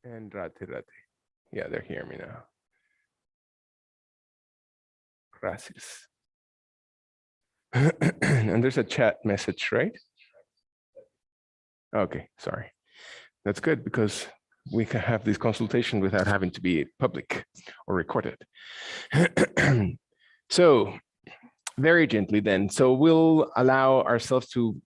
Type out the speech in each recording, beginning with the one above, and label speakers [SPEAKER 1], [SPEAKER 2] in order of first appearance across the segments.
[SPEAKER 1] And rate. Yeah, they're hearing me now. Gracias. And there's a chat message, right? Okay, sorry. That's good because we can have this consultation without having to be public or recorded. So very gently then. So we'll allow ourselves to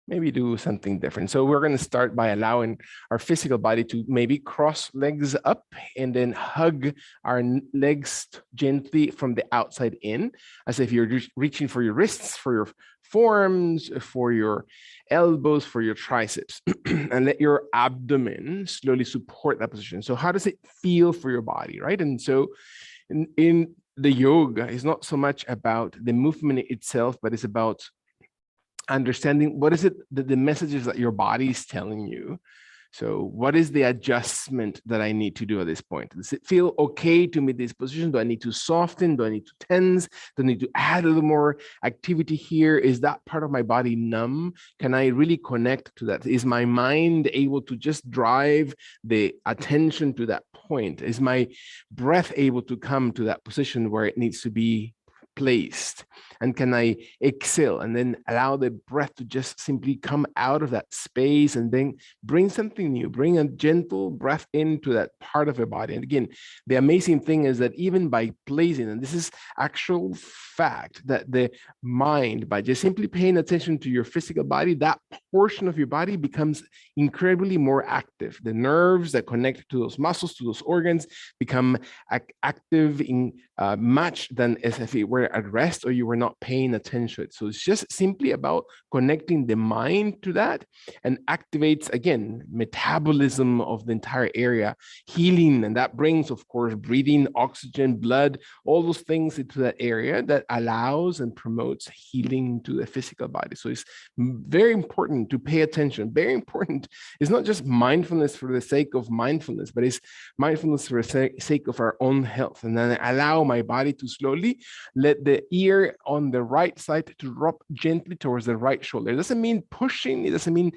[SPEAKER 1] maybe do something different. So we're going to start by allowing our physical body to maybe cross legs up and then hug our legs gently from the outside in, as if you're just reaching for your wrists, for your forearms, for your elbows, for your triceps, and let your abdomen slowly support that position. So how does it feel for your body, right? And so in the yoga, it's not so much about the movement itself, but it's about understanding what is it that the messages that your body is telling you. So what is the adjustment that I need to do at this point? Does it feel okay to meet this position? Do I need to soften? Do I need to tense? Do I need to add a little more activity here? Is that part of my body numb? Can I really connect to that? Is my mind able to just drive the attention to that point? Is my breath able to come to that position where it needs to be placed? And can I exhale and then allow the breath to just simply come out of that space and then bring something new, bring a gentle breath into that part of your body. And again, the amazing thing is that even by placing, and this is actual fact, that the mind, by just simply paying attention to your physical body, that portion of your body becomes incredibly more active. The nerves that connect to those muscles, to those organs, become active in much than as if it were at rest or you were not paying attention. So it's just simply about connecting the mind to that, and activates, again, metabolism of the entire area, healing, and that brings, of course, breathing, oxygen, blood, all those things into that area that allows and promotes healing to the physical body. So it's very important to pay attention. Very important. It's not just mindfulness for the sake of mindfulness, but it's mindfulness for the sake of our own health. And then I allow my body to slowly let the ear on the right side to drop gently towards the right shoulder. It doesn't mean pushing, it doesn't mean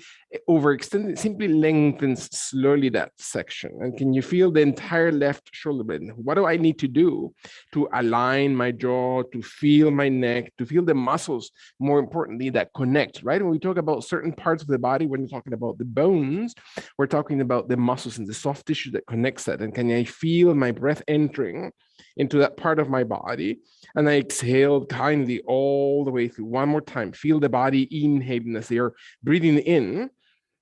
[SPEAKER 1] overextending, it simply lengthens slowly that section. And can you feel the entire left shoulder blade? What do I need to do to align my jaw, to feel my neck, to feel the muscles, more importantly, that connect, right? When we talk about certain parts of the body, when we're talking about the bones, we're talking about the muscles and the soft tissue that connects that. And can I feel my breath entering into that part of my body? And I exhale kindly all the way through. One more time. Feel the body inhaling as you're breathing in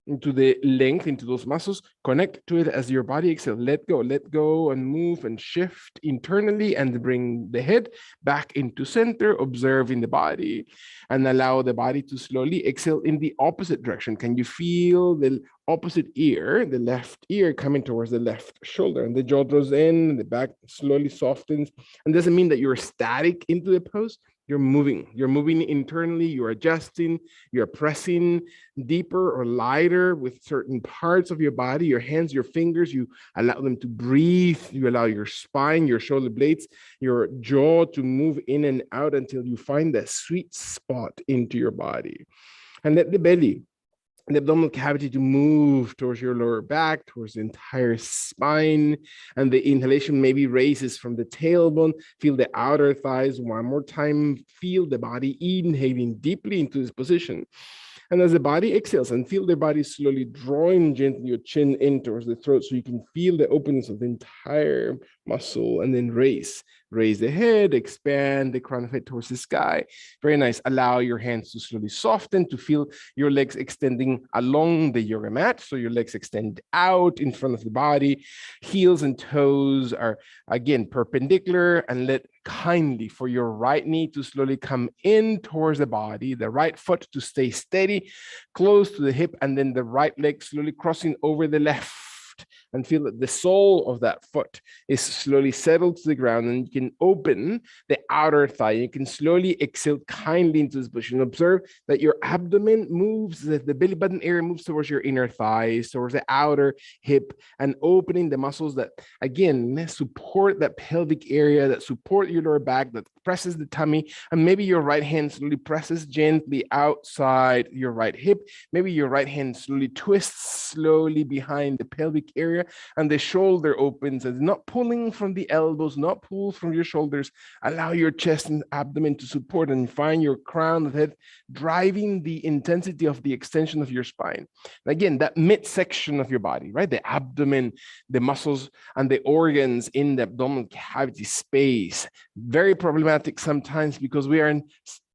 [SPEAKER 1] into the length, into those muscles. Connect to it as your body exhales. Let go and move and shift internally, and bring the head back into center, observing the body, and allow the body to slowly exhale in the opposite direction. Can you feel the opposite ear, the left ear, coming towards the left shoulder, and the jaw draws in, the back slowly softens. And doesn't mean that you're static into the pose. You're moving internally, you're adjusting, you're pressing deeper or lighter with certain parts of your body, your hands, your fingers, you allow them to breathe, you allow your spine, your shoulder blades, your jaw to move in and out until you find that sweet spot into your body. And let the belly, the abdominal cavity, to move towards your lower back, towards the entire spine. And the inhalation maybe raises from the tailbone. Feel the outer thighs one more time. Feel the body inhaling deeply into this position. And as the body exhales, and feel the body slowly drawing gently your chin in towards the throat, so you can feel the openness of the entire muscle, and then raise the head, expand the crown of head towards the sky. Very nice. Allow your hands to slowly soften, to feel your legs extending along the yoga mat. So your legs extend out in front of the body. Heels and toes are, again, perpendicular, and let kindly for your right knee to slowly come in towards the body, the right foot to stay steady, close to the hip, and then the right leg slowly crossing over the left. and feel that the sole of that foot is slowly settled to the ground, and you can open the outer thigh. You can slowly exhale kindly into this position. Observe that your abdomen moves, that the belly button area moves towards your inner thighs, towards the outer hip, and opening the muscles that, again, support that pelvic area, that support your lower back, that presses the tummy. And maybe your right hand slowly presses gently outside your right hip. Maybe your right hand slowly twists slowly behind the pelvic area, and the shoulder opens, and not pulling from the elbows, not pull from your shoulders. Allow your chest and abdomen to support, and find your crown of the head driving the intensity of the extension of your spine. And again, that midsection of your body, right? The abdomen, the muscles, and the organs in the abdominal cavity space. Very problematic sometimes because we are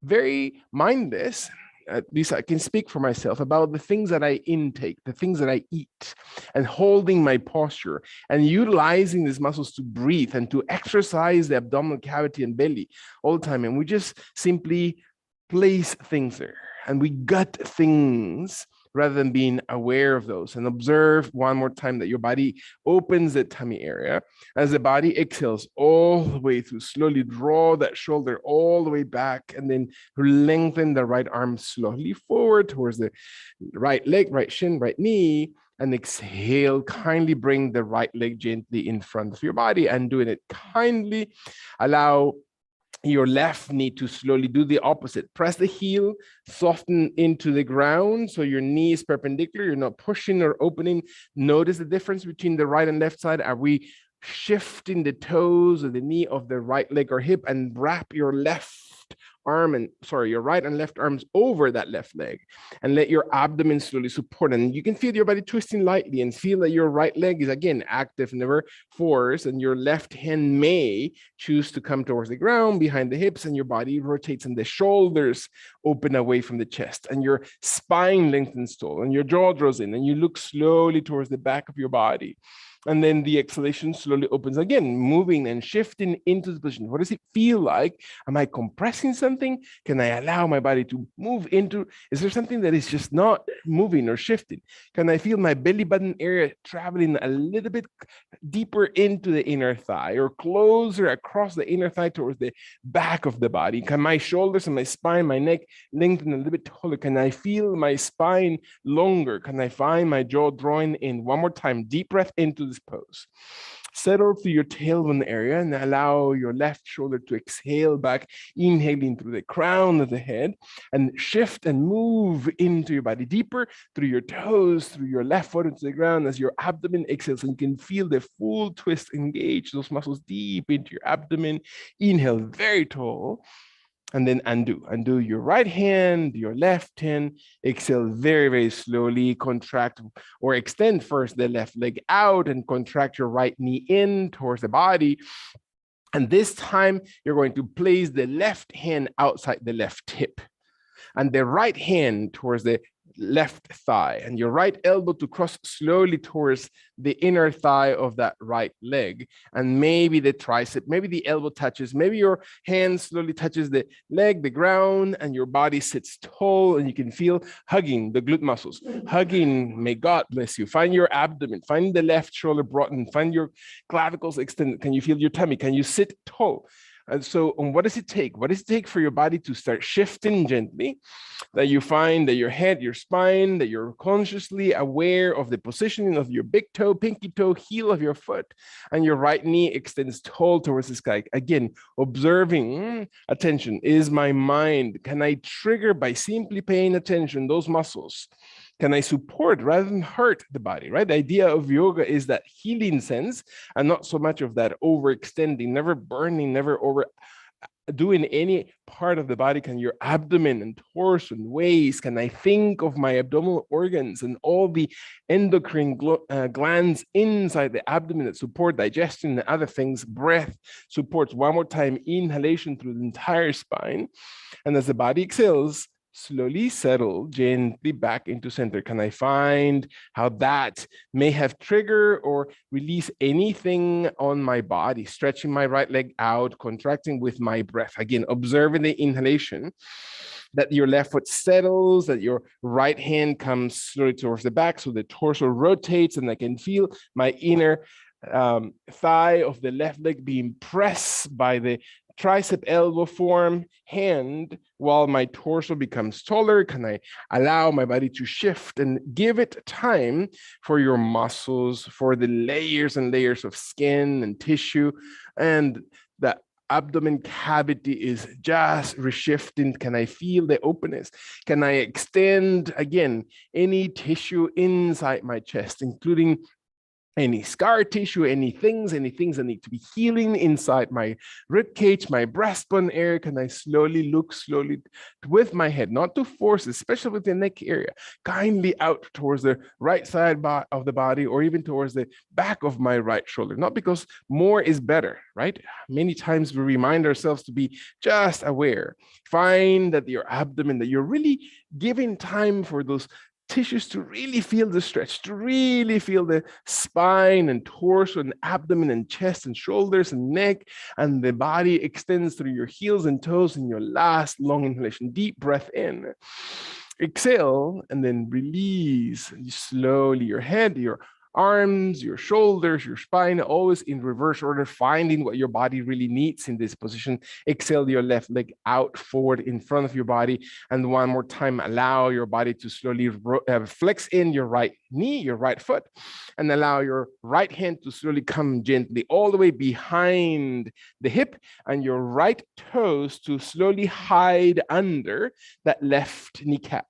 [SPEAKER 1] very mindless. At least I can speak for myself about the things that I intake, the things that I eat, and holding my posture and utilizing these muscles to breathe and to exercise the abdominal cavity and belly all the time. And we just simply place things there, and we gut things rather than being aware of those. And observe one more time that your body opens the tummy area as the body exhales all the way through. Slowly draw that shoulder all the way back, and then lengthen the right arm slowly forward towards the right leg, right shin, right knee, and exhale. Kindly bring the right leg gently in front of your body, and doing it kindly, allow your left knee to slowly do the opposite. Press the heel, soften into the ground so your knee is perpendicular. You're not pushing or opening. Notice the difference between the right and left side. Are we shifting the toes of the knee of the right leg or hip, and wrap your your right and left arms over that left leg, and let your abdomen slowly support. And you can feel your body twisting lightly, and feel that your right leg is again active, never forced, and your left hand may choose to come towards the ground behind the hips, and your body rotates, and the shoulders open away from the chest, and your spine lengthens tall, and your jaw draws in, and you look slowly towards the back of your body. And then the exhalation slowly opens again, moving and shifting into the position. What does it feel like? Am I compressing something? Can I allow my body to move into? Is there something that is just not moving or shifting? Can I feel my belly button area traveling a little bit deeper into the inner thigh, or closer across the inner thigh towards the back of the body? Can my shoulders and my spine, my neck lengthen a little bit taller? Can I feel my spine longer? Can I find my jaw drawing in? One more time, deep breath into this pose. Settle through your tailbone area, and allow your left shoulder to exhale back, inhaling through the crown of the head, and shift and move into your body deeper through your toes, through your left foot into the ground as your abdomen exhales, and you can feel the full twist. Engage those muscles deep into your abdomen. Inhale very tall, and then undo your right hand, your left hand. Exhale very, very slowly. Contract or extend first the left leg out, and contract your right knee in towards the body. And this time you're going to place the left hand outside the left hip, and the right hand towards the left thigh, and your right elbow to cross slowly towards the inner thigh of that right leg, and maybe the tricep, maybe the elbow touches, maybe your hand slowly touches the leg, the ground, and your body sits tall, and you can feel hugging the glute muscles, hugging. May God bless you. Find your abdomen, find the left shoulder broadened, find your clavicles extended. Can you feel your tummy? Can you sit tall? And so what does it take? What does it take for your body to start shifting gently? That you find that your head, your spine, that you're consciously aware of the positioning of your big toe, pinky toe, heel of your foot, and your right knee extends tall towards the sky. Again, observing, attention, is my mind. Can I trigger by simply paying attention those muscles? Can I support rather than hurt the body, right? The idea of yoga is that healing sense, and not so much of that overextending, never burning, never over doing any part of the body. Can your abdomen and torso and waist, can I think of my abdominal organs and all the endocrine glands inside the abdomen that support digestion and other things? Breath supports. One more time, inhalation through the entire spine. And as the body exhales, slowly settle gently back into center. Can I find how that may have triggered or release anything on my body? Stretching my right leg out, contracting with my breath. Again, observing the inhalation, that your left foot settles, that your right hand comes slowly towards the back, so the torso rotates, and I can feel my inner thigh of the left leg being pressed by the tricep elbow form hand while my torso becomes taller. Can I allow my body to shift and give it time for your muscles, for the layers and layers of skin and tissue, and the abdomen cavity is just reshifting? Can I feel the openness? Can I extend again any tissue inside my chest, including any scar tissue, any things that need to be healing inside my rib cage, my breastbone area? Can I slowly look with my head, not to force, especially with the neck area, kindly out towards the right side of the body, or even towards the back of my right shoulder? Not because more is better, right? Many times we remind ourselves to be just aware. Find that your abdomen, that you're really giving time for those tissues to really feel the stretch, to really feel the spine and torso and abdomen and chest and shoulders and neck, and the body extends through your heels and toes in your last long inhalation. Deep breath in. Exhale, and then release slowly your head, your arms, your shoulders, your spine, always in reverse order, finding what your body really needs in this position. Exhale your left leg out forward in front of your body. And one more time, allow your body to slowly flex in your right knee, your right foot, and allow your right hand to slowly come gently all the way behind the hip, and your right toes to slowly hide under that left kneecap.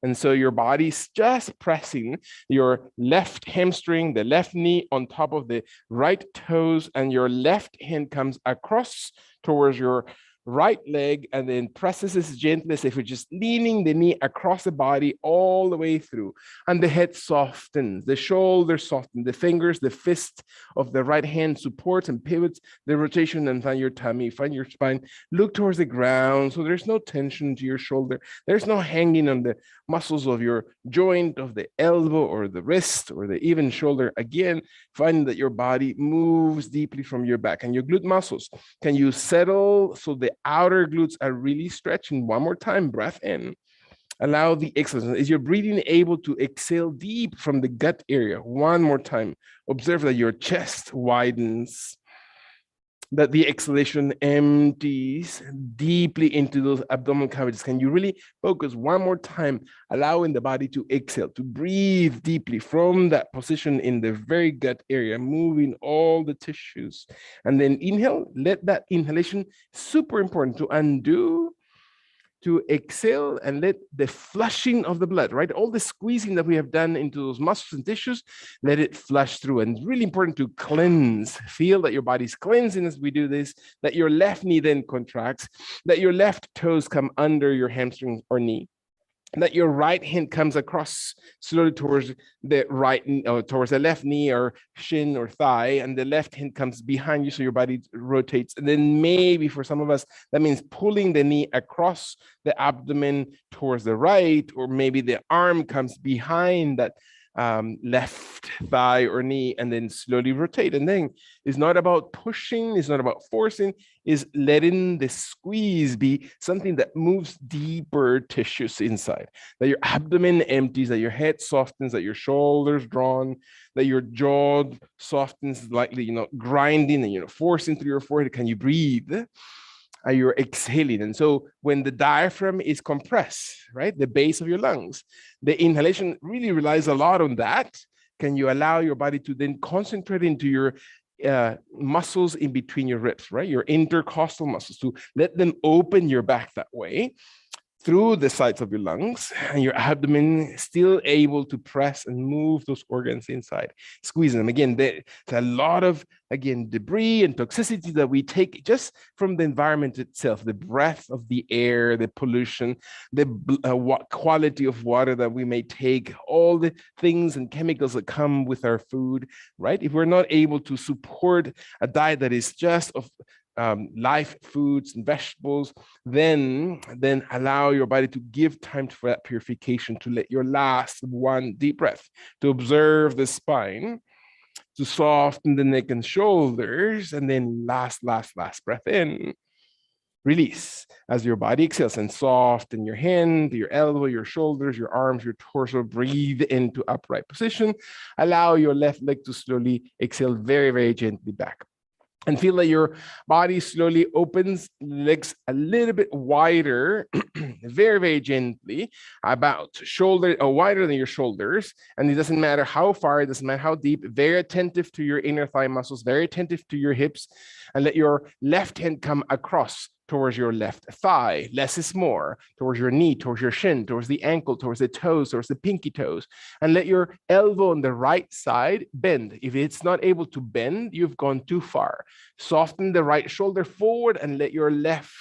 [SPEAKER 1] And so your body's just pressing your left hamstring, the left knee on top of the right toes, and your left hand comes across towards your right leg and then presses as gently as if you're just leaning the knee across the body all the way through. And the head softens, the shoulders soften, the fingers, the fist of the right hand supports and pivots the rotation, and find your tummy, find your spine, look towards the ground. So there's no tension to your shoulder. There's no hanging on the muscles of your joint of the elbow or the wrist or the even shoulder. Again, finding that your body moves deeply from your back, and your glute muscles. Can you settle so the outer glutes are really stretching? One more time, breath in. Allow the exhale. Is your breathing able to exhale deep from the gut area? One more time. Observe that your chest widens, that the exhalation empties deeply into those abdominal cavities. Can you really focus one more time, allowing the body to exhale, to breathe deeply from that position in the very gut area, moving all the tissues. And then inhale, let that inhalation, super important, to undo, to exhale, and let the flushing of the blood, right? All the squeezing that we have done into those muscles and tissues, let it flush through. And it's really important to cleanse. Feel that your body's cleansing as we do this, that your left knee then contracts, that your left toes come under your hamstring or knee, that your right hand comes across slowly towards the right, or towards the left knee or shin or thigh, and the left hand comes behind you so your body rotates. And then maybe for some of us, that means pulling the knee across the abdomen towards the right, or maybe the arm comes behind that left thigh or knee, and then slowly rotate. And then it's not about pushing, it's not about forcing, is letting the squeeze be something that moves deeper tissues inside, that your abdomen empties, that your head softens, that your shoulders drawn, that your jaw softens lightly, grinding and, forcing through your forehead. Can you breathe? You're exhaling. And so when the diaphragm is compressed, right, the base of your lungs, the inhalation really relies a lot on that. Can you allow your body to then concentrate into your muscles in between your ribs, right? Your intercostal muscles, to let them open your back that way through the sides of your lungs, and your abdomen still able to press and move those organs inside, squeezing them. Again, there's a lot of, debris and toxicity that we take just from the environment itself, the breath of the air, the pollution, the quality of water that we may take, all the things and chemicals that come with our food, right? If we're not able to support a diet that is just of live foods and vegetables, then allow your body to give time for that purification, to let your last one deep breath, to observe the spine, to soften the neck and shoulders, and then last breath in. Release as your body exhales, and soften your hand, your elbow, your shoulders, your arms, your torso. Breathe into upright position. Allow your left leg to slowly exhale very, very gently back. And feel that your body slowly opens, legs a little bit wider, very, very gently, about shoulder or wider than your shoulders. And it doesn't matter how far, it doesn't matter how deep, very attentive to your inner thigh muscles, very attentive to your hips, and let your left hand come across towards your left thigh. Less is more. Towards your knee, towards your shin, towards the ankle, towards the toes, towards the pinky toes. And let your elbow on the right side bend. If it's not able to bend, you've gone too far. Soften the right shoulder forward and let your left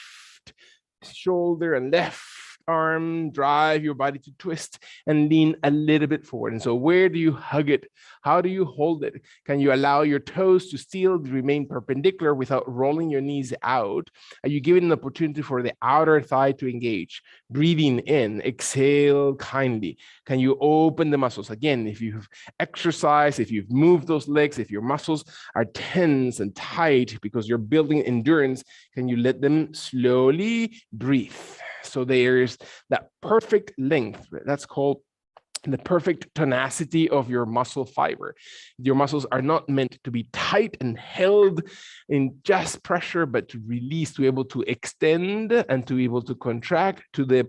[SPEAKER 1] shoulder and left arm drive your body to twist and lean a little bit forward. And so where do you hug it? How do you hold it? Can you allow your toes to still remain perpendicular without rolling your knees out? Are you giving an opportunity for the outer thigh to engage? Breathing in, exhale kindly. Can you open the muscles? Again, if you've exercised, if you've moved those legs, if your muscles are tense and tight because you're building endurance, can you let them slowly breathe? So there's that perfect length. That's called the perfect tenacity of your muscle fiber. Your muscles are not meant to be tight and held in just pressure, but to release, to be able to extend and to be able to contract to their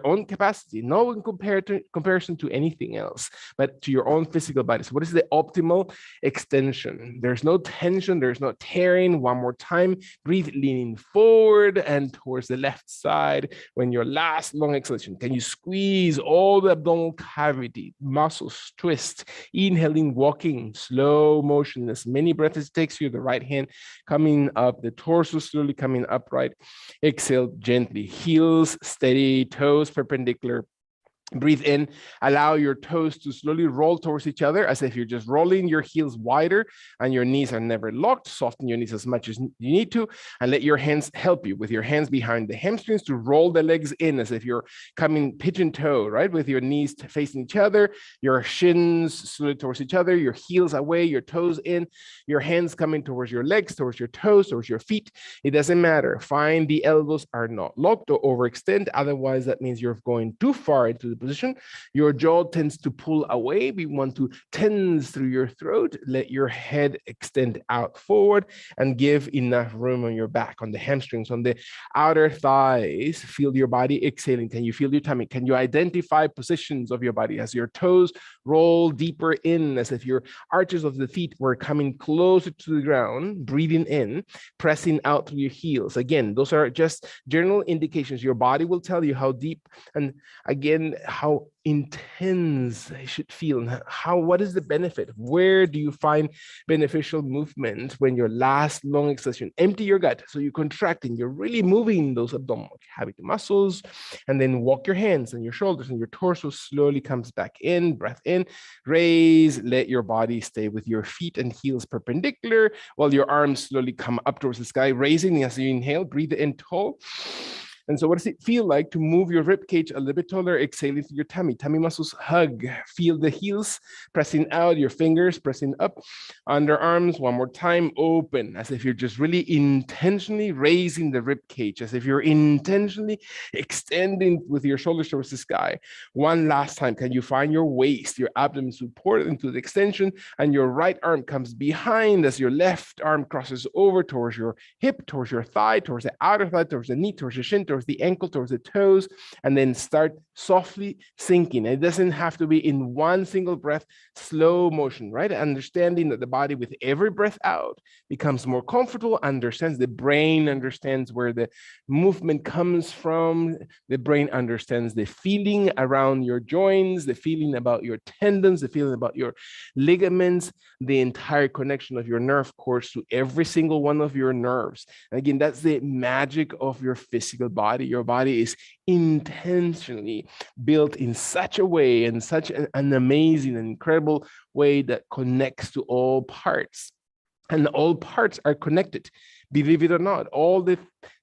[SPEAKER 1] own capacity, no in comparison to anything else, but to your own physical body. So what is the optimal extension? There's no tension, there's no tearing. One more time, breathe, leaning forward and towards the left side. When your last long exhalation, can you squeeze all the abdominal cavity, muscles twist, inhaling, walking, slow motion, as many breaths as it takes you, the right hand coming up, the torso slowly coming upright. Exhale gently, heels steady, toes perpendicular. Breathe in, allow your toes to slowly roll towards each other as if you're just rolling your heels wider and your knees are never locked. Soften your knees as much as you need to and let your hands help you with your hands behind the hamstrings to roll the legs in as if you're coming pigeon toe, right? With your knees facing each other, your shins slowly towards each other, your heels away, your toes in, your hands coming towards your legs, towards your toes, towards your feet. It doesn't matter. Find the elbows are not locked or overextend. Otherwise, that means you're going too far into the position. Your jaw tends to pull away. We want to tense through your throat. Let your head extend out forward and give enough room on your back, on the hamstrings, on the outer thighs. Feel your body exhaling. Can you feel your tummy? Can you identify positions of your body as your toes roll deeper in, as if your arches of the feet were coming closer to the ground, breathing in, pressing out through your heels. Again, those are just general indications. Your body will tell you how deep and again, how intense it should feel. What is the benefit? Where do you find beneficial movement when your last long exhalation? Empty your gut. So you're contracting, you're really moving those abdominal cavity muscles, and then walk your hands and your shoulders and your torso slowly comes back in, breath in, raise, let your body stay with your feet and heels perpendicular while your arms slowly come up towards the sky, raising as you inhale, breathe in tall. And so what does it feel like to move your rib cage a little bit taller, exhaling through your tummy? Tummy muscles hug. Feel the heels pressing out, your fingers pressing up. Underarms, one more time, open, as if you're just really intentionally raising the rib cage, as if you're intentionally extending with your shoulders towards the sky. One last time, can you find your waist, your abdomen supported into the extension, and your right arm comes behind as your left arm crosses over towards your hip, towards your thigh, towards the outer thigh, towards the knee, towards the shin, towards the ankle, towards the toes, and then start softly sinking. It doesn't have to be in one single breath, slow motion, right? Understanding that the body with every breath out becomes more comfortable, understands, the brain understands where the movement comes from. The brain understands the feeling around your joints, the feeling about your tendons, the feeling about your ligaments, the entire connection of your nerve cords to every single one of your nerves. And again, that's the magic of your physical body. Your body is intentionally built in such a way and such an amazing and incredible way that connects to all parts. And all parts are connected, believe it or not. All the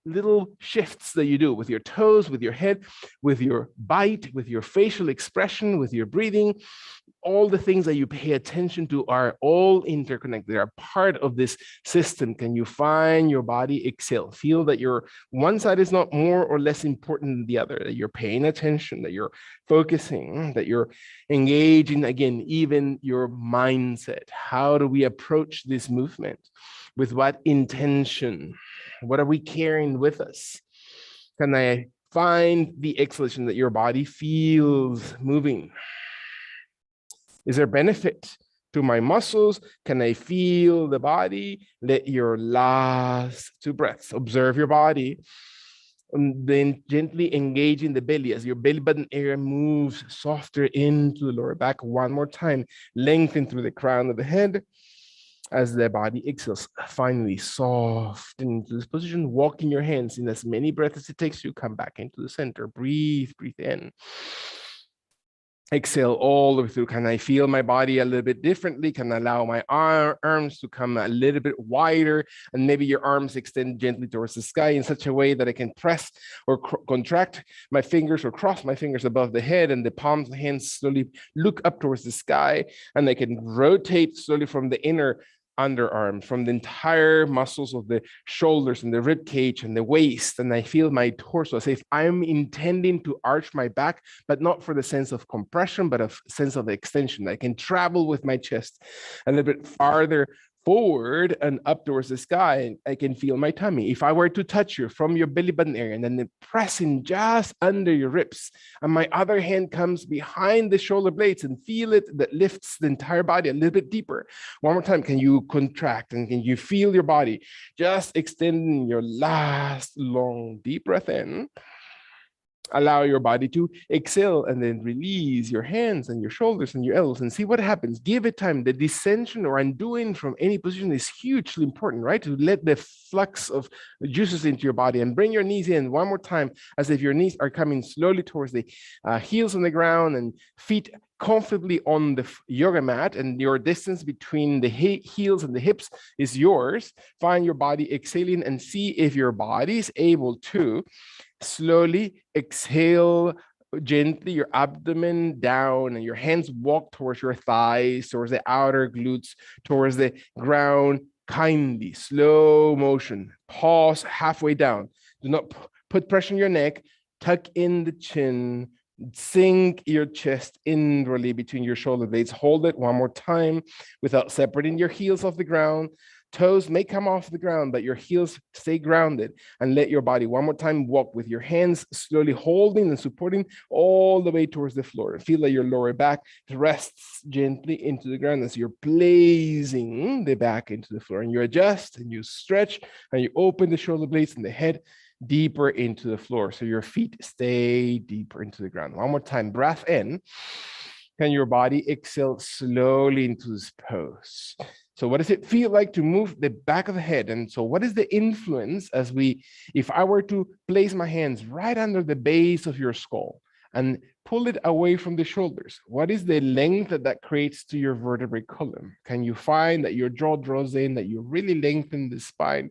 [SPEAKER 1] little shifts that you do with your toes, with your head, with your bite, with your facial expression, with your breathing, all the things that you pay attention to are all interconnected, are part of this system. Can you find your body exhale? Feel that your one side is not more or less important than the other, that you're paying attention, that you're focusing, that you're engaging, again, even your mindset. How do we approach this movement? With what intention? What are we carrying with us? Can I find the exhalation that your body feels moving? Is there benefit to my muscles? Can I feel the body? Let your last two breaths, observe your body, and then gently engaging the belly as your belly button area moves softer into the lower back. One more time, lengthen through the crown of the head as the body exhales. Finally, soften into this position, walk in your hands in as many breaths as it takes you. Come back into the center. Breathe in. Exhale all the way through. Can I feel my body a little bit differently? Can I allow my arms to come a little bit wider, and maybe your arms extend gently towards the sky in such a way that I can press or contract my fingers or cross my fingers above the head, and the palms of the hands slowly look up towards the sky, and I can rotate slowly from the inner underarm, from the entire muscles of the shoulders and the rib cage and the waist, and I feel my torso as if I'm intending to arch my back, but not for the sense of compression, but a sense of extension. I can travel with my chest a little bit farther forward and up towards the sky, and I can feel my tummy. If I were to touch you from your belly button area and then pressing just under your ribs, and my other hand comes behind the shoulder blades and feel it, that lifts the entire body a little bit deeper. One more time, can you contract and can you feel your body just extending your last long deep breath in? Allow your body to exhale and then release your hands and your shoulders and your elbows and see what happens. Give it time. The descension or undoing from any position is hugely important, right? To let the flux of juices into your body, and bring your knees in one more time as if your knees are coming slowly towards the heels on the ground and feet comfortably on the yoga mat, and your distance between the heels and the hips is yours. Find your body exhaling and see if your body is able to slowly exhale gently your abdomen down, and your hands walk towards your thighs, towards the outer glutes, towards the ground. Kindly, slow motion. Pause halfway down. Do not put pressure on your neck. Tuck in the chin. Sink your chest inwardly between your shoulder blades. Hold it one more time without separating your heels off the ground. Toes may come off the ground, but your heels stay grounded, and let your body one more time walk with your hands slowly holding and supporting all the way towards the floor. Feel that your lower back rests gently into the ground as you're placing the back into the floor, and you adjust and you stretch and you open the shoulder blades and the head deeper into the floor, so your feet stay deeper into the ground. One more time, breath in. Can your body exhale slowly into this pose? So what does it feel like to move the back of the head? And so what is the influence as if I were to place my hands right under the base of your skull and pull it away from the shoulders, what is the length that creates to your vertebrae column? Can you find that your jaw draws in, that you really lengthen the spine?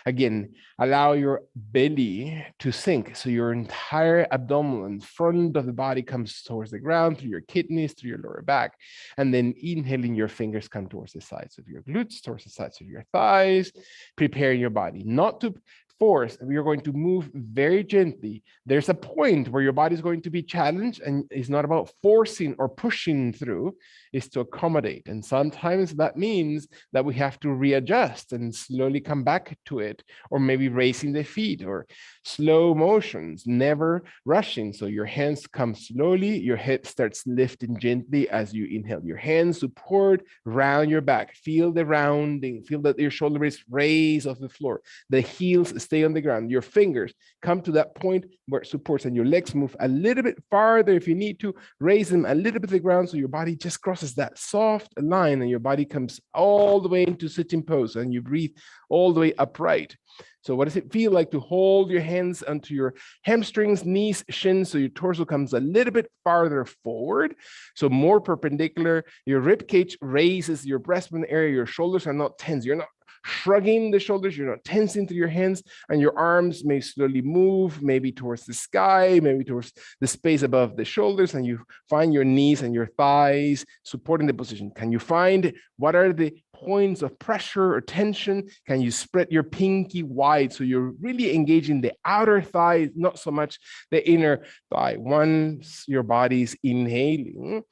[SPEAKER 1] Again, allow your belly to sink, so your entire abdominal and front of the body comes towards the ground, through your kidneys, through your lower back, and then inhaling, your fingers come towards the sides of your glutes, towards the sides of your thighs, preparing your body not to force. We are going to move very gently. There's a point where your body is going to be challenged, and it's not about forcing or pushing through, it's to accommodate. And sometimes that means that we have to readjust and slowly come back to it, or maybe raising the feet, or slow motions, never rushing. So your hands come slowly, your head starts lifting gently as you inhale. Your hands support round your back. Feel the rounding, feel that your shoulder blades raise off the floor. The heels stay on the ground. Your fingers come to that point where it supports, and your legs move a little bit farther if you need to. Raise them a little bit to the ground so your body just crosses that soft line, and your body comes all the way into sitting pose, and you breathe all the way upright. So what does it feel like to hold your hands onto your hamstrings, knees, shins, so your torso comes a little bit farther forward, so more perpendicular. Your rib cage raises, your breastbone area, your shoulders are not tense. You're not shrugging the shoulders, you're not tensing through your hands, and your arms may slowly move, maybe towards the sky, maybe towards the space above the shoulders, and you find your knees and your thighs supporting the position. Can you find what are the points of pressure or tension? Can you spread your pinky wide so you're really engaging the outer thigh, not so much the inner thigh? Once your body's inhaling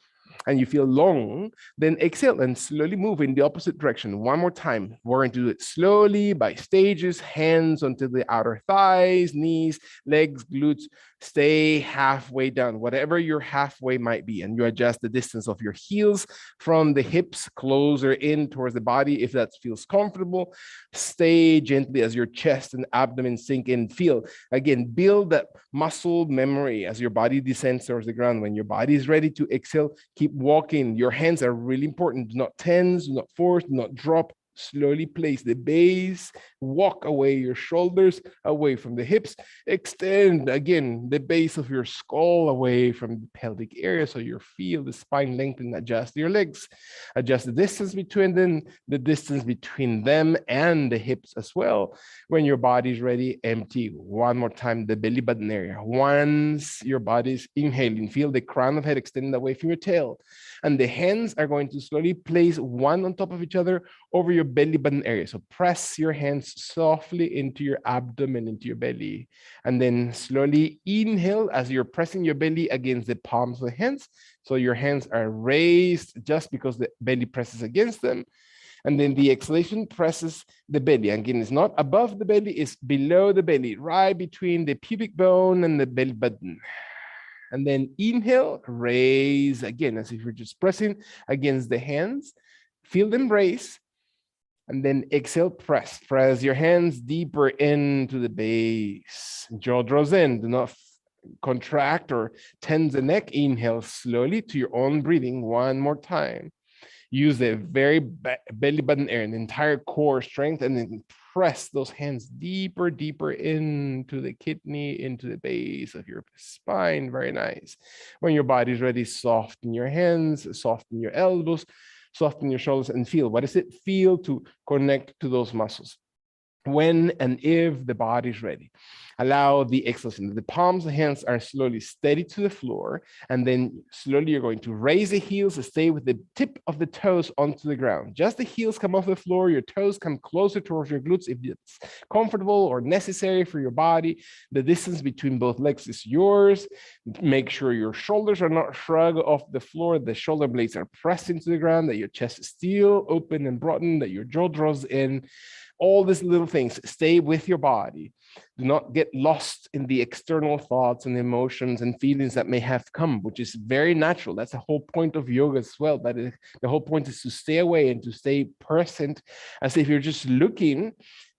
[SPEAKER 1] and you feel long, then exhale and slowly move in the opposite direction. One more time. We're going to do it slowly by stages, hands onto the outer thighs, knees, legs, glutes. Stay halfway down, whatever your halfway might be, and you adjust the distance of your heels from the hips closer in towards the body if that feels comfortable. Stay gently as your chest and abdomen sink in. Feel, again, build that muscle memory as your body descends towards the ground. When your body is ready to exhale, keep walking. Your hands are really important. Do not tense, do not force, do not drop. Slowly place the base, walk away your shoulders away from the hips, extend again the base of your skull away from the pelvic area so you feel the spine lengthen. Adjust your legs, adjust the distance between them, the distance between them and the hips as well. When your body's ready, empty one more time the belly button area. Once your body's inhaling, feel the crown of head extended away from your tail, and the hands are going to slowly place one on top of each other over your belly button area. So press your hands softly into your abdomen, into your belly, and then slowly inhale as you're pressing your belly against the palms of the hands. So your hands are raised just because the belly presses against them. And then the exhalation presses the belly. Again, it's not above the belly, it's below the belly, right between the pubic bone and the belly button. And then inhale, raise again, as if you're just pressing against the hands. Feel them raise. And then exhale, press. Press your hands deeper into the base. Jaw draws in. Do not contract or tense the neck. Inhale slowly to your own breathing. One more time. Use the very belly button area, the entire core strength, and then press those hands deeper, deeper into the kidney, into the base of your spine. Very nice. When your body's ready, soften your hands, soften your elbows, soften your shoulders, and feel. What does it feel to connect to those muscles? When and if the body's ready, allow the exhalation. The palms of the hands are slowly steady to the floor, and then slowly you're going to raise the heels, stay with the tip of the toes onto the ground. Just the heels come off the floor, your toes come closer towards your glutes if it's comfortable or necessary for your body. The distance between both legs is yours. Make sure your shoulders are not shrugged off the floor, the shoulder blades are pressed into the ground, that your chest is still open and broadened, that your jaw draws in. All these little things, stay with your body. Do not get lost in the external thoughts and emotions and feelings that may have come, which is very natural. That's the whole point of yoga as well. That is, the whole point is to stay away and to stay present, as if you're just looking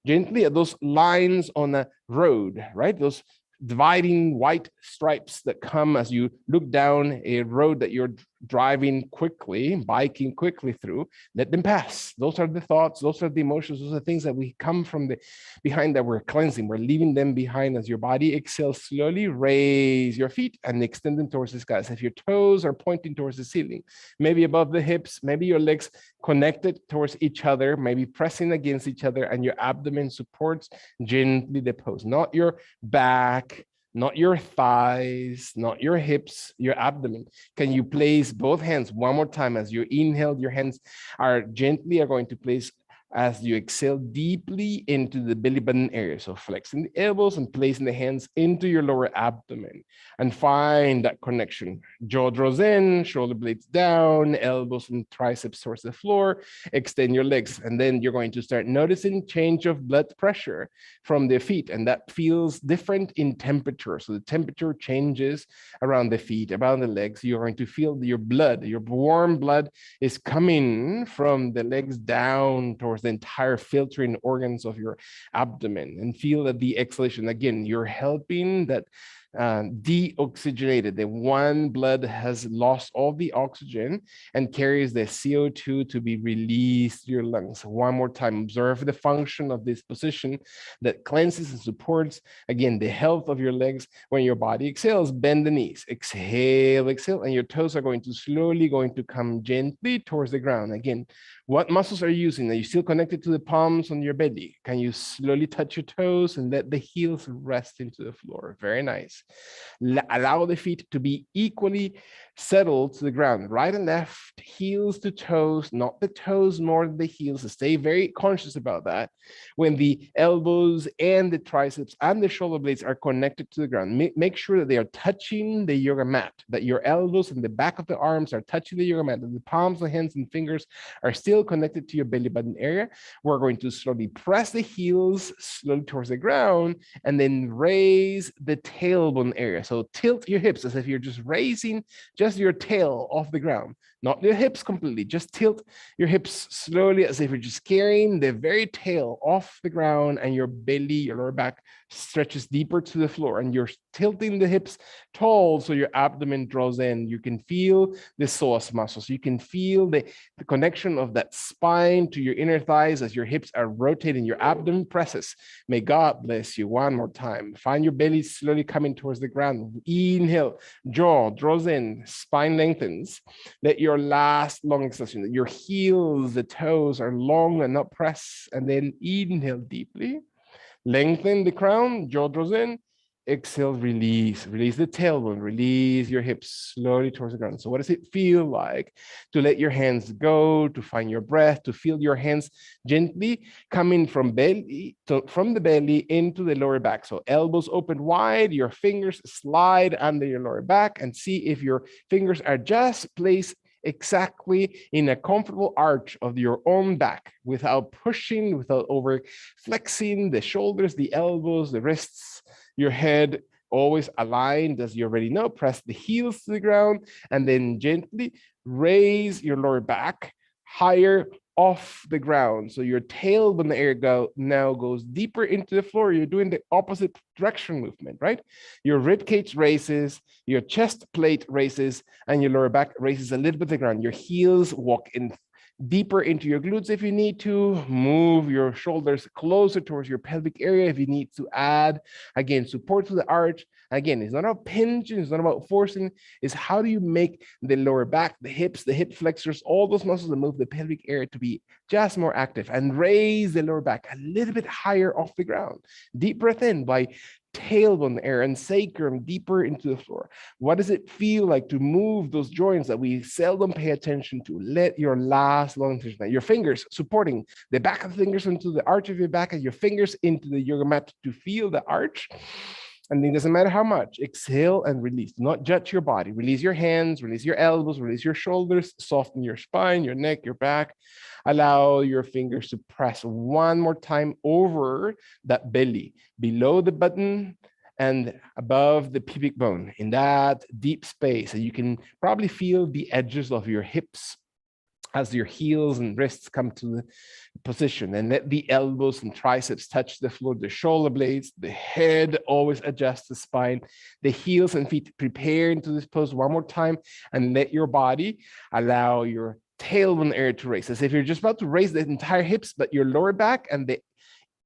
[SPEAKER 1] gently at those lines on a road, right? Those dividing white stripes that come as you look down a road that you're driving quickly, biking quickly through. Let them pass. Those are the thoughts, those are the emotions, those are things that we come from the behind that we're cleansing. We're leaving them behind. As your body exhales slowly, raise your feet and extend them towards the sky. As if your toes are pointing towards the ceiling, maybe above the hips, maybe your legs connected towards each other, maybe pressing against each other, and your abdomen supports gently the pose, not your back, not your thighs, not your hips, your abdomen. Can you place both hands one more time? As you inhale, your hands are going to place as you exhale deeply into the belly button area. So flexing the elbows and placing the hands into your lower abdomen, and find that connection. Jaw draws in, shoulder blades down, elbows and triceps towards the floor. Extend your legs, and then you're going to start noticing change of blood pressure from the feet, and that feels different in temperature. So the temperature changes around the feet, around the legs. You're going to feel your blood, your warm blood is coming from the legs down towards the entire filtering organs of your abdomen, and feel that the exhalation, again, you're helping that deoxygenated. The one blood has lost all the oxygen and carries the CO2 to be released to your lungs. One more time, observe the function of this position that cleanses and supports, again, the health of your legs. When your body exhales, bend the knees. Exhale, exhale, and your toes are going to slowly come gently towards the ground. Again, what muscles are you using? Are you still connected to the palms on your belly? Can you slowly touch your toes and let the heels rest into the floor? Very nice. Allow the feet to be equally settled to the ground, right and left, heels to toes, not the toes more than the heels. Stay very conscious about that. When the elbows and the triceps and the shoulder blades are connected to the ground, make sure that they are touching the yoga mat, that your elbows and the back of the arms are touching the yoga mat, that the palms, the hands, and fingers are still connected to your belly button area. We're going to slowly press the heels slowly towards the ground and then raise the tailbone area. So tilt your hips as if you're just raising just your tail off the ground, not your hips completely. Just tilt your hips slowly as if you're just carrying the very tail off the ground, and your belly, your lower back stretches deeper to the floor, and you're tilting the hips tall so your abdomen draws in. You can feel the psoas muscles. You can feel the connection of that spine to your inner thighs as your hips are rotating, your abdomen presses. May God bless you. One more time. Find your belly slowly coming towards the ground. Inhale, jaw draws in, spine lengthens. Let your last long extension, your heels, the toes are long and not press, and then inhale deeply. Lengthen the crown, jaw draws in, exhale, release the tailbone, release your hips slowly towards the ground. So what does it feel like to let your hands go, to find your breath, to feel your hands gently coming from the belly into the lower back? So elbows open wide, your fingers slide under your lower back, and see if your fingers are just placed exactly in a comfortable arch of your own back, without pushing, without over flexing the shoulders, the elbows, the wrists, your head always aligned. As you already know, press the heels to the ground and then gently raise your lower back higher off the ground. So your tailbone area now goes deeper into the floor. You're doing the opposite direction movement, right? Your rib cage raises, your chest plate raises, and your lower back raises a little bit to the ground. Your heels walk in deeper into your glutes if you need to. Move your shoulders closer towards your pelvic area if you need to add, again, support to the arch. Again, it's not about pinching, it's not about forcing, it's how do you make the lower back, the hips, the hip flexors, all those muscles that move the pelvic area to be just more active, and raise the lower back a little bit higher off the ground. Deep breath in by tailbone area and sacrum deeper into the floor. What does it feel like to move those joints that we seldom pay attention to? Let your last long extension, your fingers supporting the back of the fingers into the arch of your back, and your fingers into the yoga mat to feel the arch. And it doesn't matter how much, exhale and release. Do not judge your body. Release your hands, release your elbows, release your shoulders, soften your spine, your neck, your back. Allow your fingers to press one more time over that belly, below the button and above the pubic bone, in that deep space. And you can probably feel the edges of your hips as your heels and wrists come to the position, and let the elbows and triceps touch the floor, the shoulder blades, the head always adjust the spine, the heels and feet prepare into this pose one more time, and let your body allow your tailbone area to raise, as if you're just about to raise the entire hips, but your lower back and the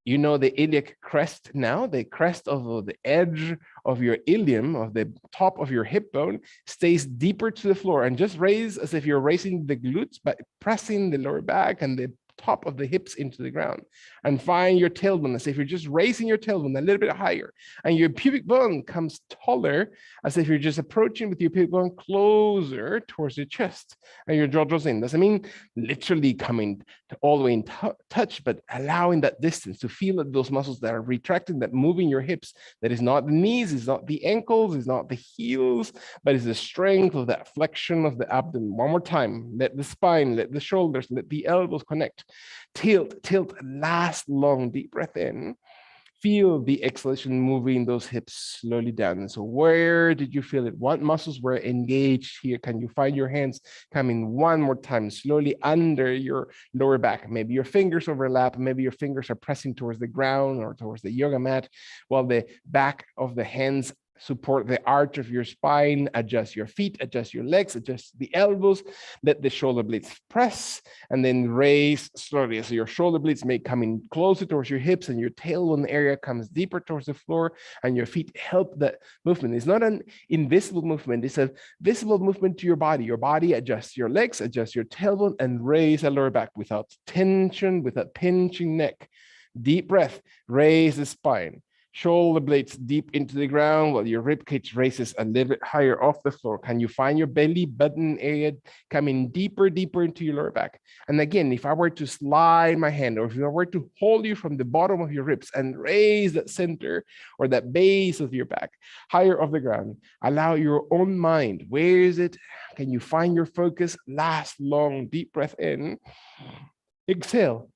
[SPEAKER 1] iliac crest now, the crest of the edge of your ilium, of the top of your hip bone, stays deeper to the floor, and just raise as if you're raising the glutes, but pressing the lower back and the top of the hips into the ground, and find your tailbone as if you're just raising your tailbone a little bit higher, and your pubic bone comes taller as if you're just approaching with your pubic bone closer towards your chest, and your jaw draws in. Doesn't mean literally coming all the way in touch, but allowing that distance to feel those muscles that are retracting, that moving your hips. That is not the knees, it's not the ankles, it's not the heels, but it's the strength of that flexion of the abdomen. One more time, let the spine, let the shoulders, let the elbows connect. Tilt, last long deep breath in. Feel the exhalation moving those hips slowly down. And so where did you feel it? What muscles were engaged here? Can you find your hands coming one more time slowly under your lower back? Maybe your fingers overlap, maybe your fingers are pressing towards the ground or towards the yoga mat, while the back of the hands support the arch of your spine, adjust your feet, adjust your legs, adjust the elbows, let the shoulder blades press, and then raise slowly. So your shoulder blades may come in closer towards your hips and your tailbone area comes deeper towards the floor, and your feet help that movement. It's not an invisible movement. It's a visible movement to your body. Your body adjusts your legs, adjust your tailbone, and raise the lower back without tension, without pinching neck. Deep breath, raise the spine. Shoulder blades deep into the ground while your rib cage raises a little bit higher off the floor. Can you find your belly button area coming deeper, deeper into your lower back? And again, if I were to slide my hand, or if I were to hold you from the bottom of your ribs and raise that center or that base of your back higher off the ground, allow your own mind. Where is it? Can you find your focus? Last long, deep breath in. Exhale.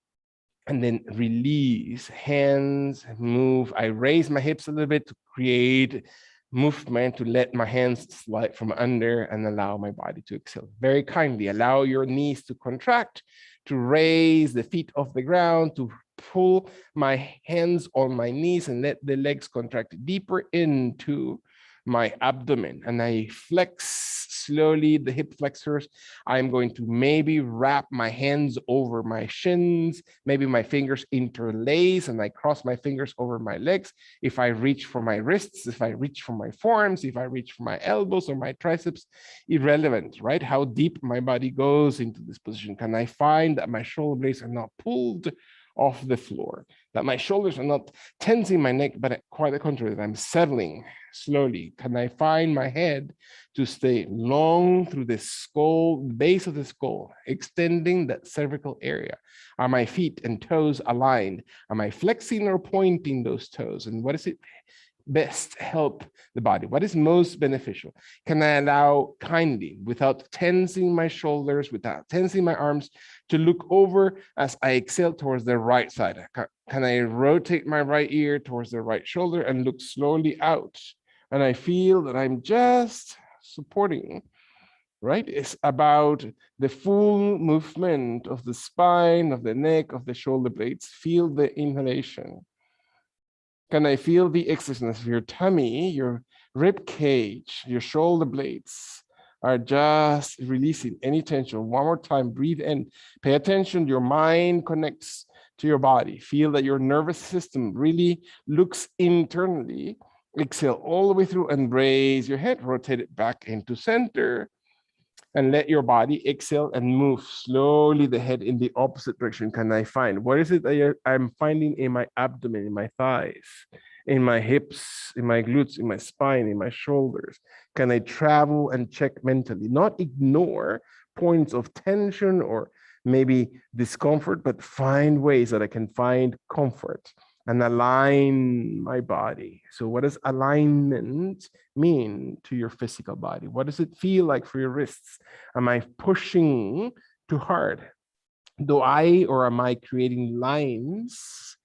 [SPEAKER 1] And then release, hands move. I raise my hips a little bit to create movement, to let my hands slide from under and allow my body to exhale. Very kindly, allow your knees to contract, to raise the feet off the ground, to pull my hands on my knees and let the legs contract deeper into my abdomen. And I flex slowly the hip flexors. I'm going to maybe wrap my hands over my shins, maybe my fingers interlace and I cross my fingers over my legs. If I reach for my wrists, if I reach for my forearms, if I reach for my elbows or my triceps, irrelevant, right? How deep my body goes into this position. Can I find that my shoulder blades are not pulled off the floor, that my shoulders are not tensing my neck, but quite the contrary, that I'm settling slowly? Can I find my head to stay long through the skull, the base of the skull, extending that cervical area? Are my feet and toes aligned? Am I flexing or pointing those toes? And what is it best help the body? What is most beneficial? Can I allow kindly, without tensing my shoulders, without tensing my arms, to look over as I exhale towards the right side? Can I rotate my right ear towards the right shoulder and look slowly out? And I feel that I'm just supporting, right? It's about the full movement of the spine, of the neck, of the shoulder blades. Feel the inhalation. Can I feel the exercise of your tummy, your rib cage, your shoulder blades are just releasing any tension? One more time, breathe in. Pay attention, your mind connects to your body. Feel that your nervous system really looks internally. Exhale all the way through and raise your head, rotate it back into center. And let your body exhale and move slowly the head in the opposite direction. Can I find? What is it that I'm finding in my abdomen, in my thighs, in my hips, in my glutes, in my spine, in my shoulders? Can I travel and check mentally? Not ignore points of tension or maybe discomfort, but find ways that I can find comfort and align my body. So what does alignment mean to your physical body? What does it feel like for your wrists? Am I pushing too hard? Do I, or am I creating lines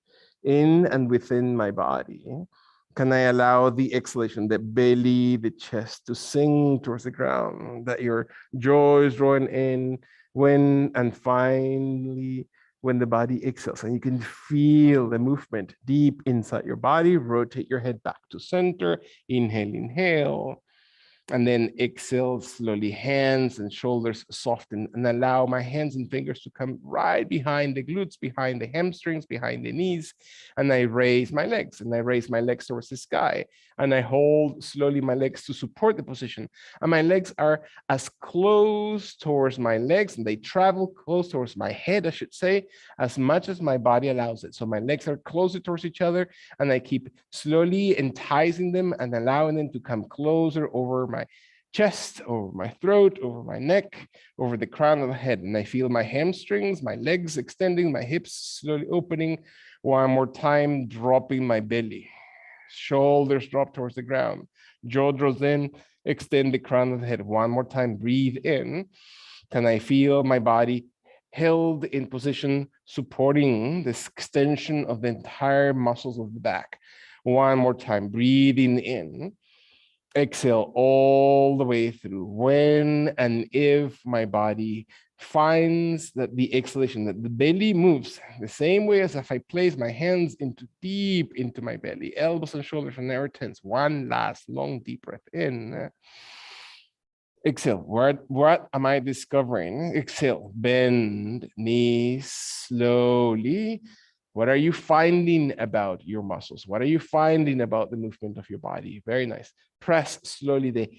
[SPEAKER 1] in and within my body? Can I allow the exhalation, the belly, the chest to sink towards the ground, that your jaw is drawing in when, and finally, when the body exhales, and you can feel the movement deep inside your body. Rotate your head back to center. Inhale. And then exhale slowly, hands and shoulders soften, and allow my hands and fingers to come right behind the glutes, behind the hamstrings, behind the knees. And I raise my legs, and I raise my legs towards the sky. And I hold slowly my legs to support the position. And my legs are as close towards my legs, and they travel close towards my head, I should say, as much as my body allows it. So my legs are closer towards each other, and I keep slowly enticing them and allowing them to come closer over my chest, over my throat, over my neck, over the crown of the head. And I feel my hamstrings, my legs extending, my hips slowly opening. One more time, dropping my belly. Shoulders drop towards the ground. Jaw draws in, extend the crown of the head. One more time, breathe in. Can I feel my body held in position, supporting this extension of the entire muscles of the back? One more time, breathing in. Exhale all the way through. When and if my body finds that the exhalation, that the belly moves the same way as if I place my hands deep into my belly. Elbows and shoulders are never tense. One last long deep breath in. Exhale. What am I discovering? Exhale. Bend knees slowly. What are you finding about your muscles? What are you finding about the movement of your body? Very nice. Press slowly the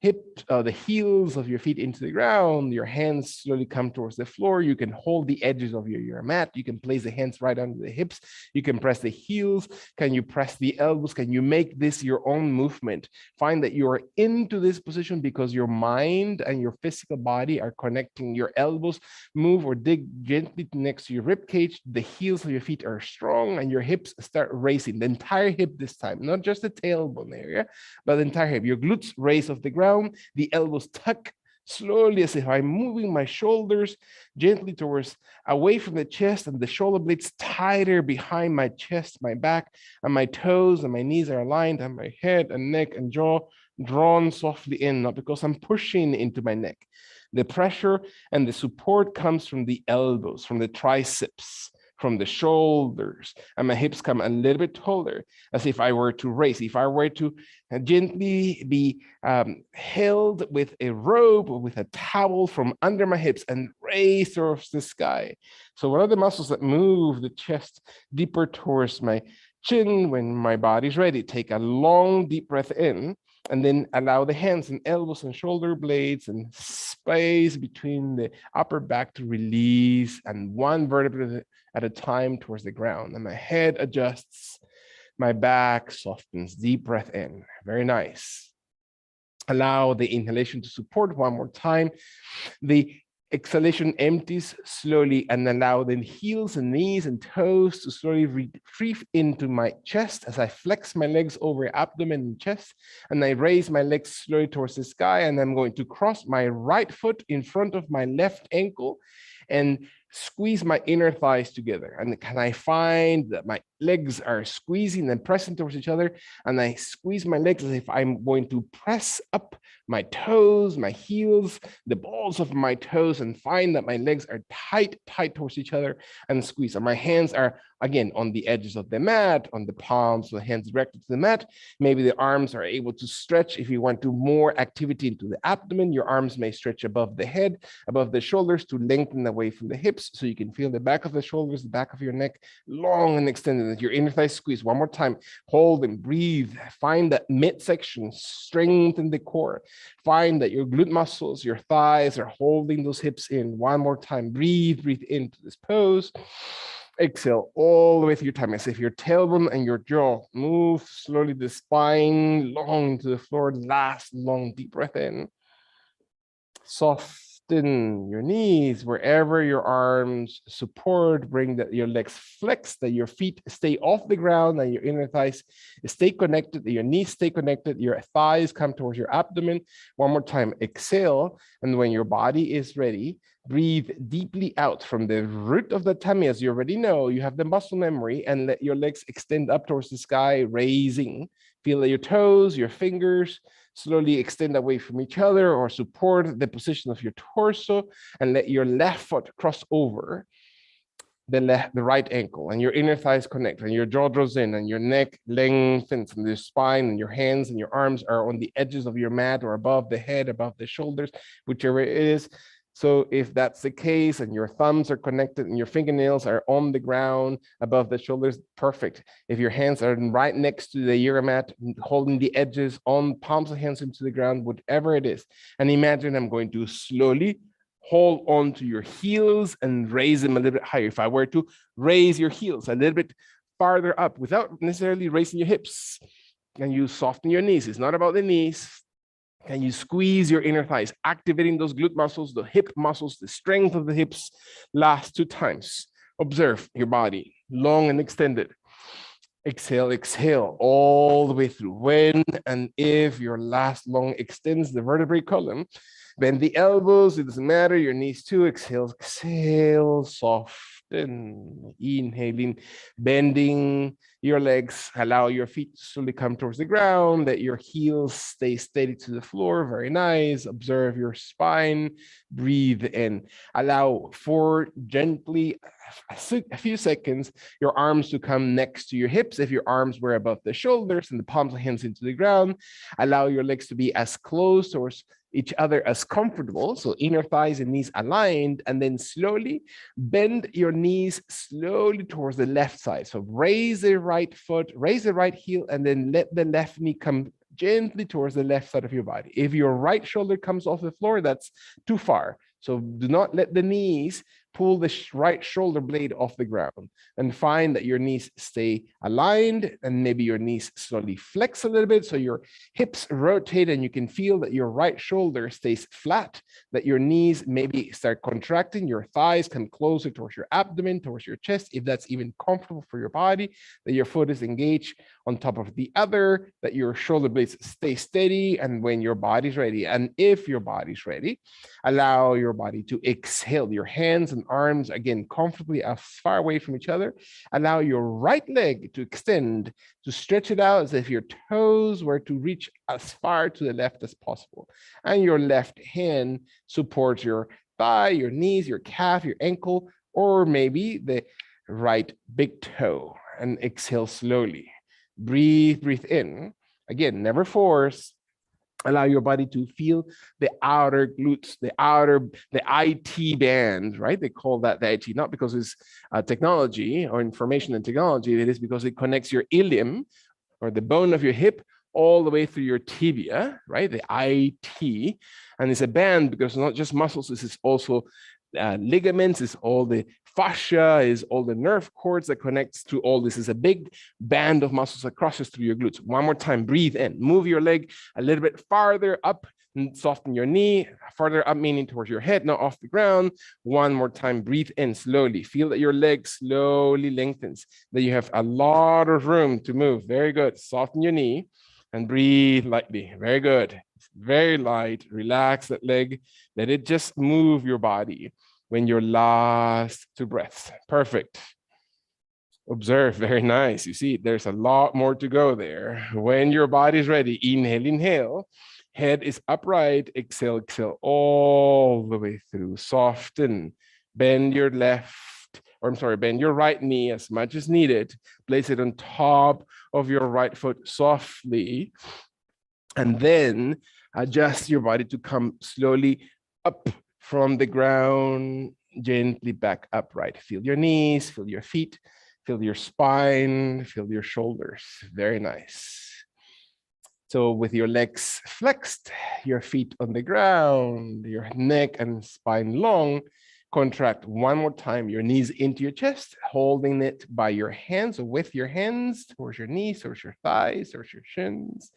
[SPEAKER 1] the heels of your feet into the ground. Your hands slowly come towards the floor. You can hold the edges of your mat. You can place the hands right under the hips. You can press the heels. Can you press the elbows? Can you make this your own movement? Find that you are into this position because your mind and your physical body are connecting. Your elbows move or dig gently next to your rib cage. The heels of your feet are strong and your hips start raising. The entire hip this time, not just the tailbone area, but the entire hip. Your glutes raise off the ground. The elbows tuck slowly as if I'm moving my shoulders gently towards away from the chest, and the shoulder blades tighter behind my chest, my back, and my toes and my knees are aligned, and my head and neck and jaw drawn softly in, not because I'm pushing into my neck. The pressure and the support comes from the elbows, from the triceps, from the shoulders, and my hips come a little bit taller, as if I were to raise, if I were to gently be held with a rope or with a towel from under my hips and raise towards the sky. So what are the muscles that move the chest deeper towards my chin when my body's ready? Take a long, deep breath in, and then allow the hands and elbows and shoulder blades and space between the upper back to release, and one vertebra at a time towards the ground. And my head adjusts, my back softens. Deep breath in. Very nice. Allow the inhalation to support one more time. The exhalation empties slowly, and allow the heels and knees and toes to slowly retrieve into my chest as I flex my legs over abdomen and chest, and I raise my legs slowly towards the sky, and I'm going to cross my right foot in front of my left ankle and squeeze my inner thighs together. And can I find that my legs are squeezing and pressing towards each other, and I squeeze my legs as if I'm going to press up my toes, my heels, the balls of my toes, and find that my legs are tight towards each other and squeeze. And my hands are, again, on the edges of the mat, on the palms of the hands directed to the mat. Maybe the arms are able to stretch. If you want to more activity into the abdomen, your arms may stretch above the head, above the shoulders to lengthen away from the hips, so you can feel the back of the shoulders, the back of your neck, long and extended. Your inner thigh squeeze. One more time. Hold and breathe. Find that midsection, strengthen the core. Find that your glute muscles, your thighs are holding those hips in. One more time. Breathe into this pose. Exhale all the way through your time, as if your tailbone and your jaw move slowly, the spine long into the floor. Last long deep breath in. Soften your knees wherever your arms support. Bring that your legs flex, that your feet stay off the ground, and your inner thighs stay connected, that your knees stay connected, your thighs come towards your abdomen. One more time. Exhale, and when your body is ready, breathe deeply out from the root of the tummy. As you already know, you have the muscle memory, and let your legs extend up towards the sky, raising. Feel your toes, your fingers slowly extend away from each other, or support the position of your torso, and let your left foot cross over the right ankle, and your inner thighs connect, and your jaw draws in, and your neck lengthens, and your spine and your hands and your arms are on the edges of your mat or above the head, above the shoulders, whichever it is. So if that's the case, and your thumbs are connected and your fingernails are on the ground above the shoulders, perfect. If your hands are right next to the yoga mat, holding the edges on palms of hands into the ground, whatever it is. And imagine I'm going to slowly hold on to your heels and raise them a little bit higher. If I were to raise your heels a little bit farther up without necessarily raising your hips, and you soften your knees. It's not about the knees. Can you squeeze your inner thighs, activating those glute muscles, the hip muscles, the strength of the hips? Last 2 times. Observe your body, long and extended. Exhale, exhale, all the way through. When and if your last long extends the vertebrae column, bend the elbows, it doesn't matter, your knees too. Exhale, exhale, soft and inhaling, bending your legs, allow your feet to slowly come towards the ground, that your heels stay steady to the floor. Very nice. Observe your spine, breathe in. Allow for gently a few seconds your arms to come next to your hips. If your arms were above the shoulders and the palms of the hands into the ground, allow your legs to be as close towards each other as comfortable. So inner thighs and knees aligned, and then slowly bend your knees slowly towards the left side. So raise the right foot, raise the right heel, and then let the left knee come gently towards the left side of your body. If your right shoulder comes off the floor, that's too far. So do not let the knees pull the right shoulder blade off the ground, and find that your knees stay aligned, and maybe your knees slowly flex a little bit so your hips rotate and you can feel that your right shoulder stays flat, that your knees maybe start contracting, your thighs come closer towards your abdomen, towards your chest, if that's even comfortable for your body, that your foot is engaged on top of the other, that your shoulder blades stay steady, and when your body's ready, and if your body's ready, allow your body to exhale. Your hands and arms, again, comfortably as far away from each other. Allow your right leg to extend, to stretch it out as if your toes were to reach as far to the left as possible. And your left hand supports your thigh, your knees, your calf, your ankle, or maybe the right big toe. And exhale slowly. Breathe in. Again, never force. Allow your body to feel the outer glutes, the IT band, right? They call that the IT, not because it's technology or information and technology. It is because it connects your ilium, or the bone of your hip, all the way through your tibia, right? The IT. And it's a band because it's not just muscles, this is also ligaments, is all the fascia, is all the nerve cords that connects to all this. Is a big band of muscles that crosses through your glutes. One more time, breathe in. Move your leg a little bit farther up and soften your knee. Farther up, meaning towards your head, not off the ground. One more time, breathe in slowly. Feel that your leg slowly lengthens, that you have a lot of room to move. Very good. Soften your knee and breathe lightly. Very good. Very light. Relax that leg. Let it just move your body when you're last to breath. Perfect. Observe. Very nice. You see, there's a lot more to go there. When your body's ready, inhale. Head is upright. Exhale all the way through. Soften. Bend your bend your right knee as much as needed. Place it on top of your right foot softly. And then adjust your body to come slowly up from the ground, gently back upright. Feel your knees, feel your feet, feel your spine, feel your shoulders. Very nice. So with your legs flexed, your feet on the ground, your neck and spine long, contract one more time, your knees into your chest, holding it by your hands or with your hands towards your knees, towards your thighs, towards your shins.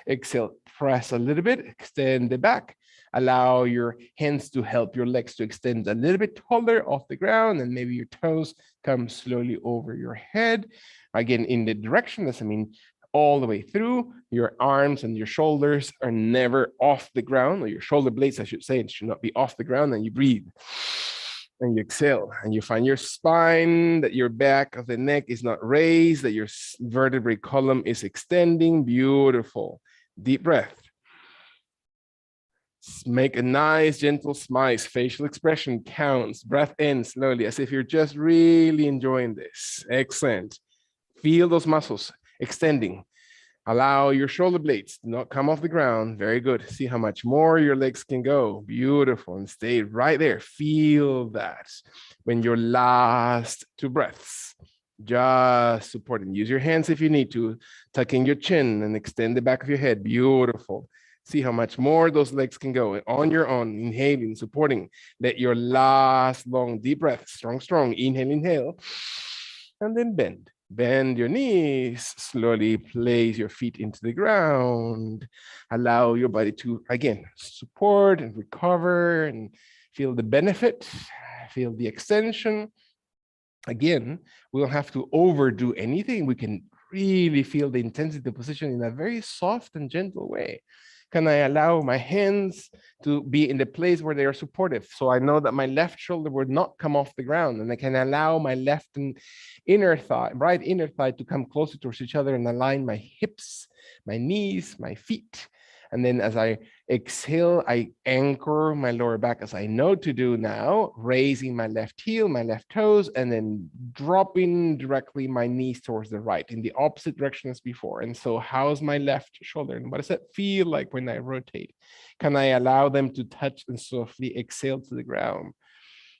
[SPEAKER 1] Exhale, press a little bit, extend the back. Allow your hands to help your legs to extend a little bit taller off the ground, and maybe your toes come slowly over your head. Again, in the direction, doesn't mean all the way through. Your arms and your shoulders are never off the ground, or your shoulder blades, I should say, it should not be off the ground. And you breathe and you exhale, and you find your spine, that your back of the neck is not raised, that your vertebrae column is extending. Beautiful. Deep breath. Make a nice, gentle smile. Facial expression counts. Breath in slowly, as if you're just really enjoying this. Excellent. Feel those muscles extending. Allow your shoulder blades to not come off the ground. Very good. See how much more your legs can go. Beautiful. And stay right there. Feel that. When you're last two breaths, just supporting. Use your hands if you need to. Tuck in your chin and extend the back of your head. Beautiful. See how much more those legs can go. On your own, inhaling, supporting. Let your last long, deep breath, strong. Inhale. And then bend. Bend your knees, slowly place your feet into the ground. Allow your body to, again, support and recover and feel the benefit, feel the extension. Again, we don't have to overdo anything. We can really feel the intensity of the position in a very soft and gentle way. Can I allow my hands to be in the place where they are supportive? So I know that my left shoulder would not come off the ground, and I can allow my left and inner thigh, right inner thigh to come closer towards each other and align my hips, my knees, my feet. And then as I exhale, I anchor my lower back as I know to do now, raising my left heel, my left toes, and then dropping directly my knees towards the right in the opposite direction as before. And so how's my left shoulder? And what does that feel like when I rotate? Can I allow them to touch and softly exhale to the ground?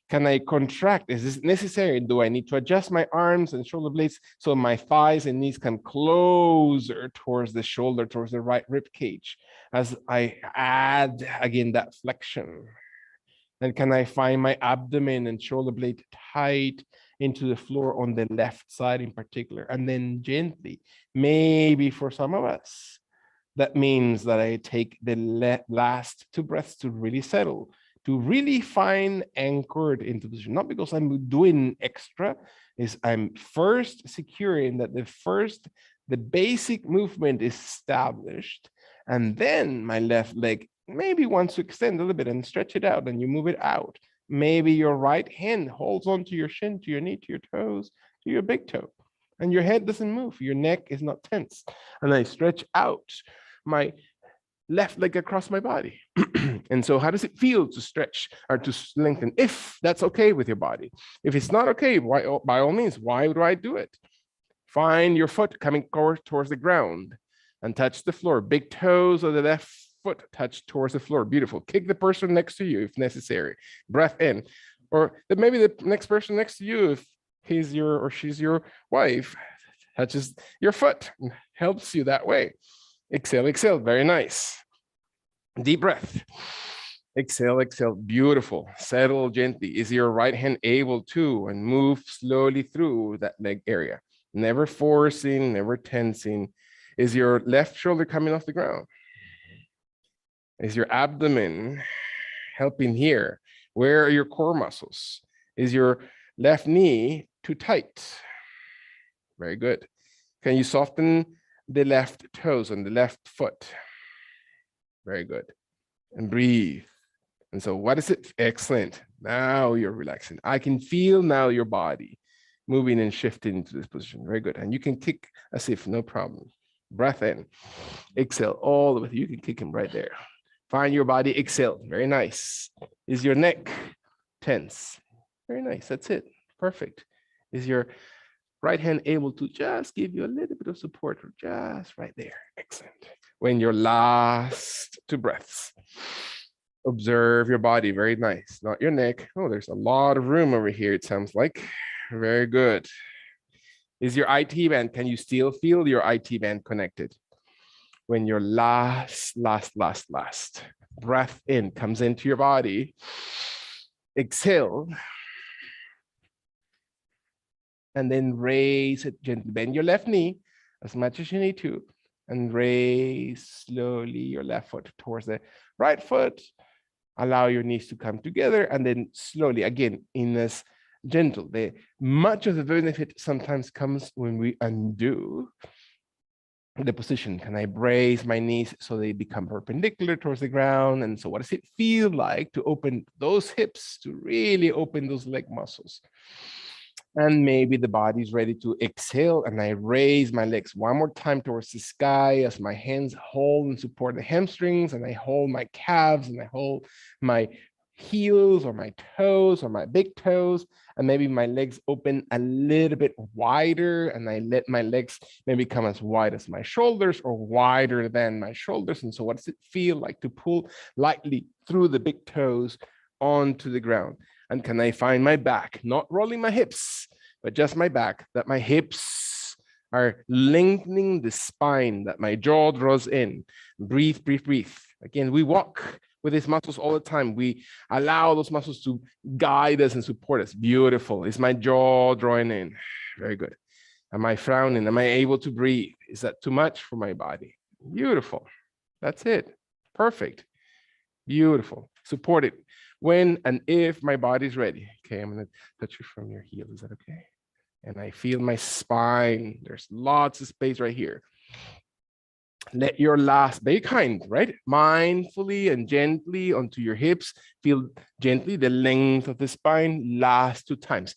[SPEAKER 1] Can I contract? Is this necessary? Do I need to adjust my arms and shoulder blades so my thighs and knees come closer towards the shoulder, towards the right rib cage, as I add again that flexion? And can I find my abdomen and shoulder blade tight into the floor on the left side in particular? And then gently, maybe for some of us, that means that I take the last 2 breaths to really settle, to really find anchored into position, not because I'm doing extra, is I'm first securing that the basic movement is established, and then my left leg maybe wants to extend a little bit and stretch it out, and you move it out. Maybe your right hand holds onto your shin, to your knee, to your toes, to your big toe, and your head doesn't move, your neck is not tense, and I stretch out my left leg across my body. And so how does it feel to stretch or to lengthen, if that's okay with your body? If it's not okay, why, by all means, why do I do it? Find your foot coming towards the ground and touch the floor. Big toes of the left foot touch towards the floor. Beautiful. Kick the person next to you if necessary. Breath in. Or maybe the next person next to you, if he's your or she's your wife, touches your foot and helps you that way. Exhale, exhale. Very nice. Deep breath. Exhale, exhale. Beautiful. Settle gently. Is your right hand able to, and move slowly through that leg area? Never forcing, never tensing. Is your left shoulder coming off the ground? Is your abdomen helping here? Where are your core muscles? Is your left knee too tight? Very good. Can you soften the left toes on the left foot? Very good. And breathe. And so what is it? Excellent. Now you're relaxing. I can feel now your body moving and shifting into this position. Very good. And you can kick as if no problem. Breath in. Exhale all the way. You can kick him right there. Find your body. Exhale. Very nice. Is your neck tense? Very nice. That's it. Perfect. Is your right hand able to just give you a little bit of support, just right there? Excellent. When your last 2 breaths, observe your body. Very nice. Not your neck. Oh, there's a lot of room over here, it sounds like. Very good. Is your IT band, can you still feel your IT band connected? When your last breath in comes into your body, exhale, and then raise it gently. Bend your left knee as much as you need to, and raise slowly your left foot towards the right foot. Allow your knees to come together, and then slowly, again, in this gentle. Much of the benefit sometimes comes when we undo the position. Can I brace my knees so they become perpendicular towards the ground? And so what does it feel like to open those hips, to really open those leg muscles? And maybe the body's ready to exhale, and I raise my legs one more time towards the sky as my hands hold and support the hamstrings, and I hold my calves, and I hold my heels or my toes or my big toes, and maybe my legs open a little bit wider, and I let my legs maybe come as wide as my shoulders or wider than my shoulders. And so what does it feel like to pull lightly through the big toes onto the ground? And can I find my back, not rolling my hips, but just my back, that my hips are lengthening the spine, that my jaw draws in. Breathe, breathe, breathe. Again, we walk with these muscles all the time. We allow those muscles to guide us and support us. Beautiful. Is my jaw drawing in? Very good. Am I frowning? Am I able to breathe? Is that too much for my body? Beautiful. That's it. Perfect. Beautiful. Support it. When and if my body's ready. Okay, I'm going to touch you from your heel. Is that okay? And I feel my spine. There's lots of space right here. Let your last, very kind, right? Mindfully and gently onto your hips. Feel gently the length of the spine. Last 2 times.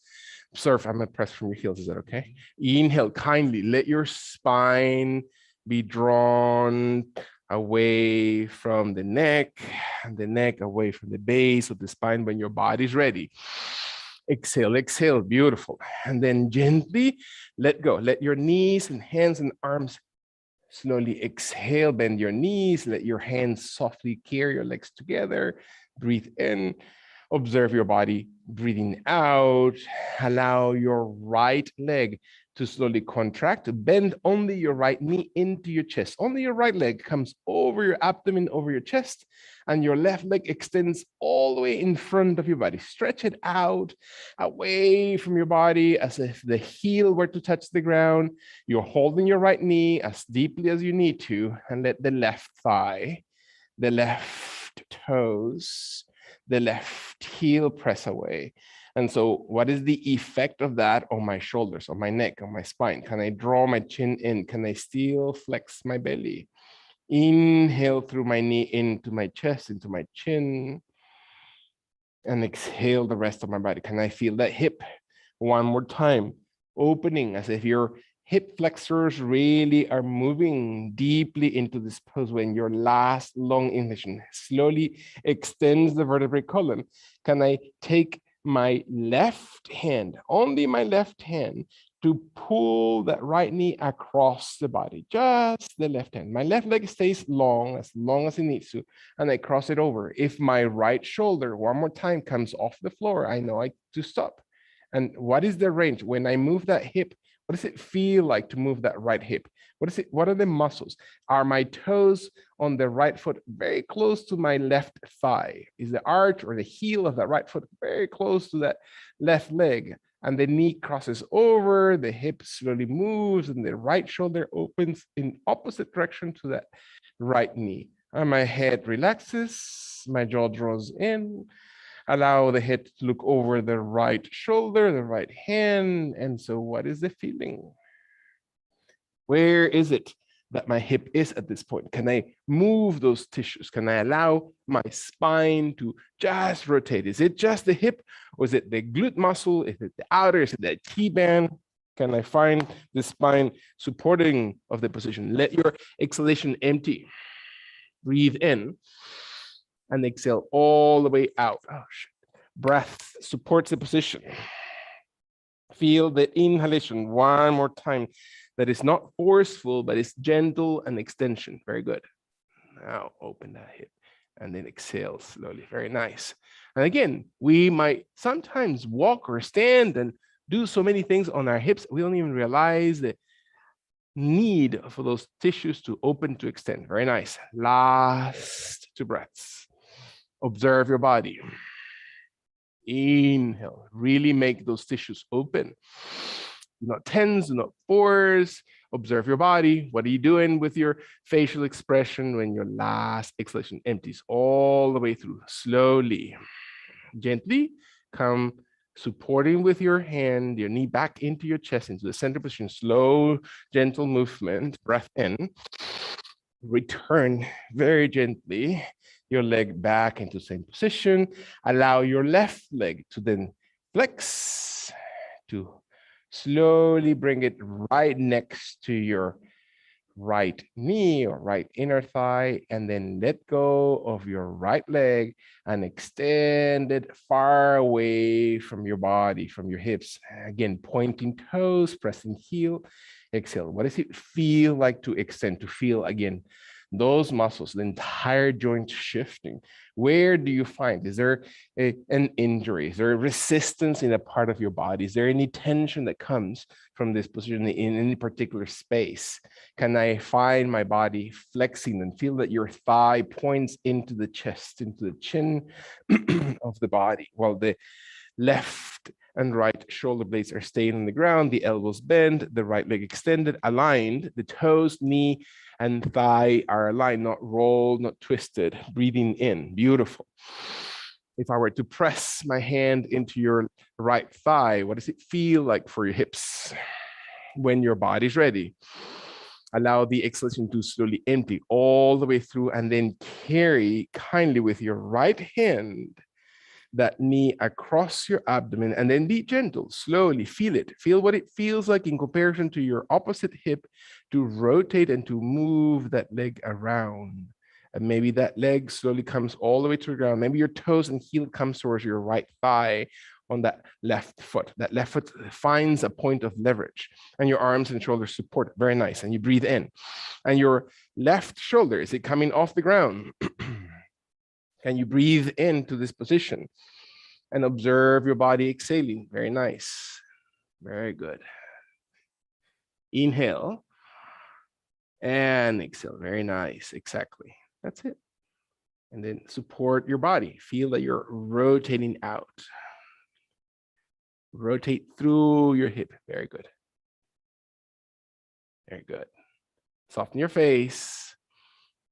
[SPEAKER 1] Observe, I'm gonna press from your heels. Is that okay? Inhale kindly. Let your spine be drawn away from the neck, and the neck away from the base of the spine when your body's ready. Exhale, exhale, beautiful. And then gently let go. Let your knees and hands and arms slowly exhale, bend your knees, let your hands softly carry your legs together. Breathe in, observe your body breathing out. Allow your right leg to slowly contract. Bend only your right knee into your chest. Only your right leg comes over your abdomen, over your chest, and your left leg extends all the way in front of your body. Stretch it out away from your body as if the heel were to touch the ground. You're holding your right knee as deeply as you need to, and let the left thigh, the left toes, the left heel press away. And so what is the effect of that on my shoulders, on my neck, on my spine? Can I draw my chin in? Can I still flex my belly? Inhale through my knee into my chest, into my chin, and exhale the rest of my body. Can I feel that hip? One more time, opening as if your hip flexors really are moving deeply into this pose. When your last long inhalation slowly extends the vertebrae column. Can I take my left hand, only my left hand, to pull that right knee across the body, just the left hand. My left leg stays long as it needs to, and I cross it over. If my right shoulder, one more time, comes off the floor, I know I to stop. And what is the range? When I move that hip, what does it feel like to move that right hip? What are the muscles? Are my toes on the right foot very close to my left thigh? Is the arch or the heel of that right foot very close to that left leg? And the knee crosses over, the hip slowly moves, and the right shoulder opens in opposite direction to that right knee. And my head relaxes, my jaw draws in. Allow the head to look over the right shoulder, the right hand. And so what is the feeling? Where is it that my hip is at this point? Can I move those tissues? Can I allow my spine to just rotate? Is it just the hip, or is it the glute muscle? Is it the outer? Is it the T-band? Can I find the spine supporting of the position? Let your exhalation empty. Breathe in and exhale all the way out. Oh, shit. Breath supports the position. Feel the inhalation one more time. That is not forceful, but it's gentle and extension. Very good. Now open that hip and then exhale slowly. Very nice. And again, we might sometimes walk or stand and do so many things on our hips, we don't even realize the need for those tissues to open, to extend. Very nice. Last 2 breaths. Observe your body. Inhale, really make those tissues open. Do not tense, do not force. Observe your body. What are you doing with your facial expression when your last exhalation empties all the way through? Slowly, gently come, supporting with your hand, your knee back into your chest, into the center position. Slow, gentle movement. Breath in. Return very gently your leg back into the same position. Allow your left leg to then flex, to slowly bring it right next to your right knee or right inner thigh, and then let go of your right leg and extend it far away from your body, from your hips. Again, pointing toes, pressing heel, exhale. What does it feel like to extend, to feel again those muscles, the entire joint shifting? Where do you find? Is there an injury? Is there resistance in a part of your body? Is there any tension that comes from this position in any particular space? Can I find my body flexing and feel that your thigh points into the chest, into the chin of the body, while the left and right shoulder blades are staying on the ground, the elbows bent, the right leg extended, aligned, the toes, knee, and thigh are aligned, not rolled, not twisted. Breathing in, beautiful. If I were to press my hand into your right thigh, what does it feel like for your hips when your body's ready? Allow the exhalation to slowly empty all the way through, and then carry kindly with your right hand that knee across your abdomen, and then be gentle, slowly feel it. Feel what it feels like in comparison to your opposite hip to rotate and to move that leg around. And maybe that leg slowly comes all the way to the ground. Maybe your toes and heel comes towards your right thigh on that left foot. That left foot finds a point of leverage, and your arms and shoulders support it. Very nice. And you breathe in. And your left shoulder, is it coming off the ground? And you breathe into this position and observe your body exhaling. Very nice. Very good. Inhale and exhale. Very nice. Exactly. That's it. And then support your body. Feel that you're rotating out. Rotate through your hip. Very good. Very good. Soften your face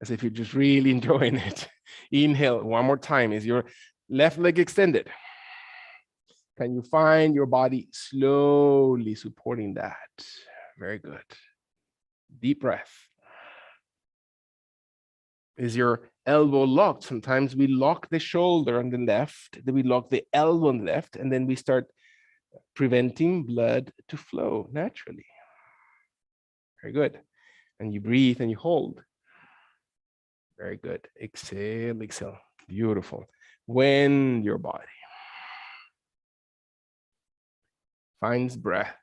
[SPEAKER 1] as if you're just really enjoying it. Inhale one more time. Is your left leg extended? Can you find your body slowly supporting that? Very good. Deep breath. Is your elbow locked? Sometimes we lock the shoulder on the left, then we lock the elbow on the left, and then we start preventing blood to flow naturally. Very good. And you breathe and you hold. Very good. Exhale, exhale. Beautiful. When your body finds breath,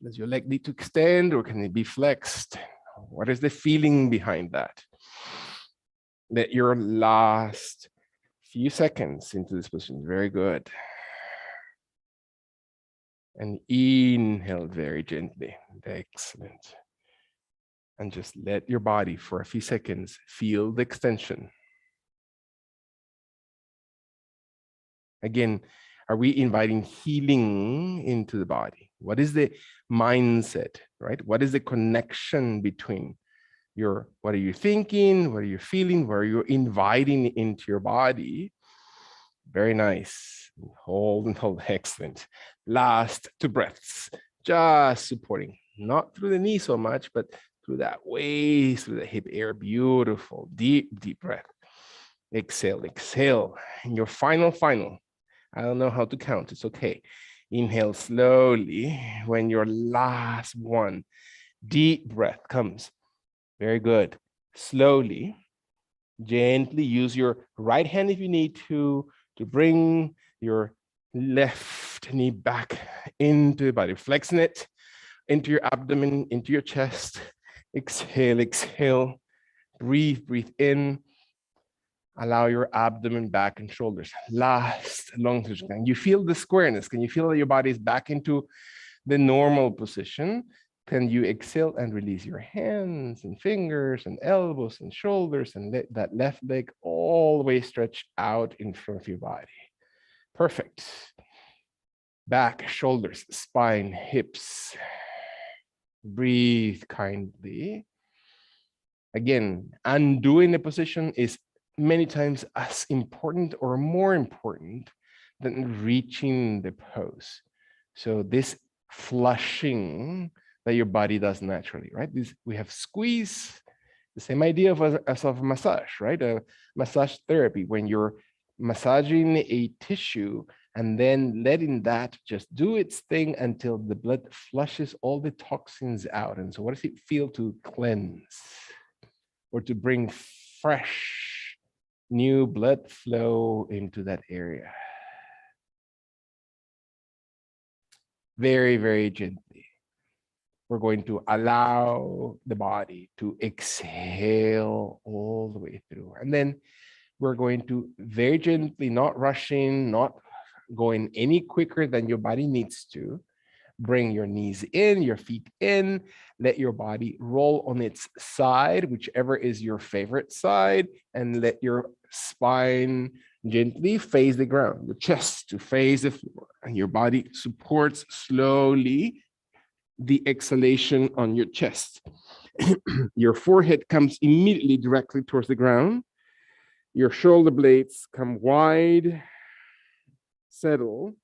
[SPEAKER 1] does your leg need to extend, or can it be flexed? What is the feeling behind that? Let your last few seconds into this position. Very good. And inhale very gently. Excellent. And just let your body for a few seconds feel the extension. Again, are we inviting healing into the body? What is the mindset, right? What is the connection between what are you thinking? What are you feeling? What are you inviting into your body? Very nice. Hold and hold. Excellent. Last 2 breaths. Just supporting, not through the knee so much, but through that waist, through the hip area. Beautiful. Deep, deep breath. Exhale, exhale. And your final. I don't know how to count. It's okay. Inhale slowly. When your last one, deep breath comes. Very good. Slowly, gently use your right hand if you need to bring your left knee back into the body, flexing it into your abdomen, into your chest. Exhale, exhale. Breathe, breathe in. Allow your abdomen, back, and shoulders. Last long position. Can you feel the squareness? Can you feel that your body is back into the normal position? Can you exhale and release your hands and fingers and elbows and shoulders, and let that left leg all the way stretch out in front of your body? Perfect. Back, shoulders, spine, hips. Breathe kindly. Again, undoing the position is many times as important or more important than reaching the pose. So this flushing that your body does naturally, right? We have squeeze, the same idea as of massage, right? A massage therapy, when you're massaging a tissue and then letting that just do its thing until the blood flushes all the toxins out. And so what does it feel to cleanse or to bring fresh new blood flow into that area? Very, very gently. We're going to allow the body to exhale all the way through. And then we're going to very gently, not rushing, not going any quicker than your body needs to, bring your knees in, your feet in, let your body roll on its side, whichever is your favorite side, and let your spine gently face the ground, the chest to face the floor, and your body supports slowly the exhalation on your chest. Your forehead comes immediately directly towards the ground. Your shoulder blades come wide, settle,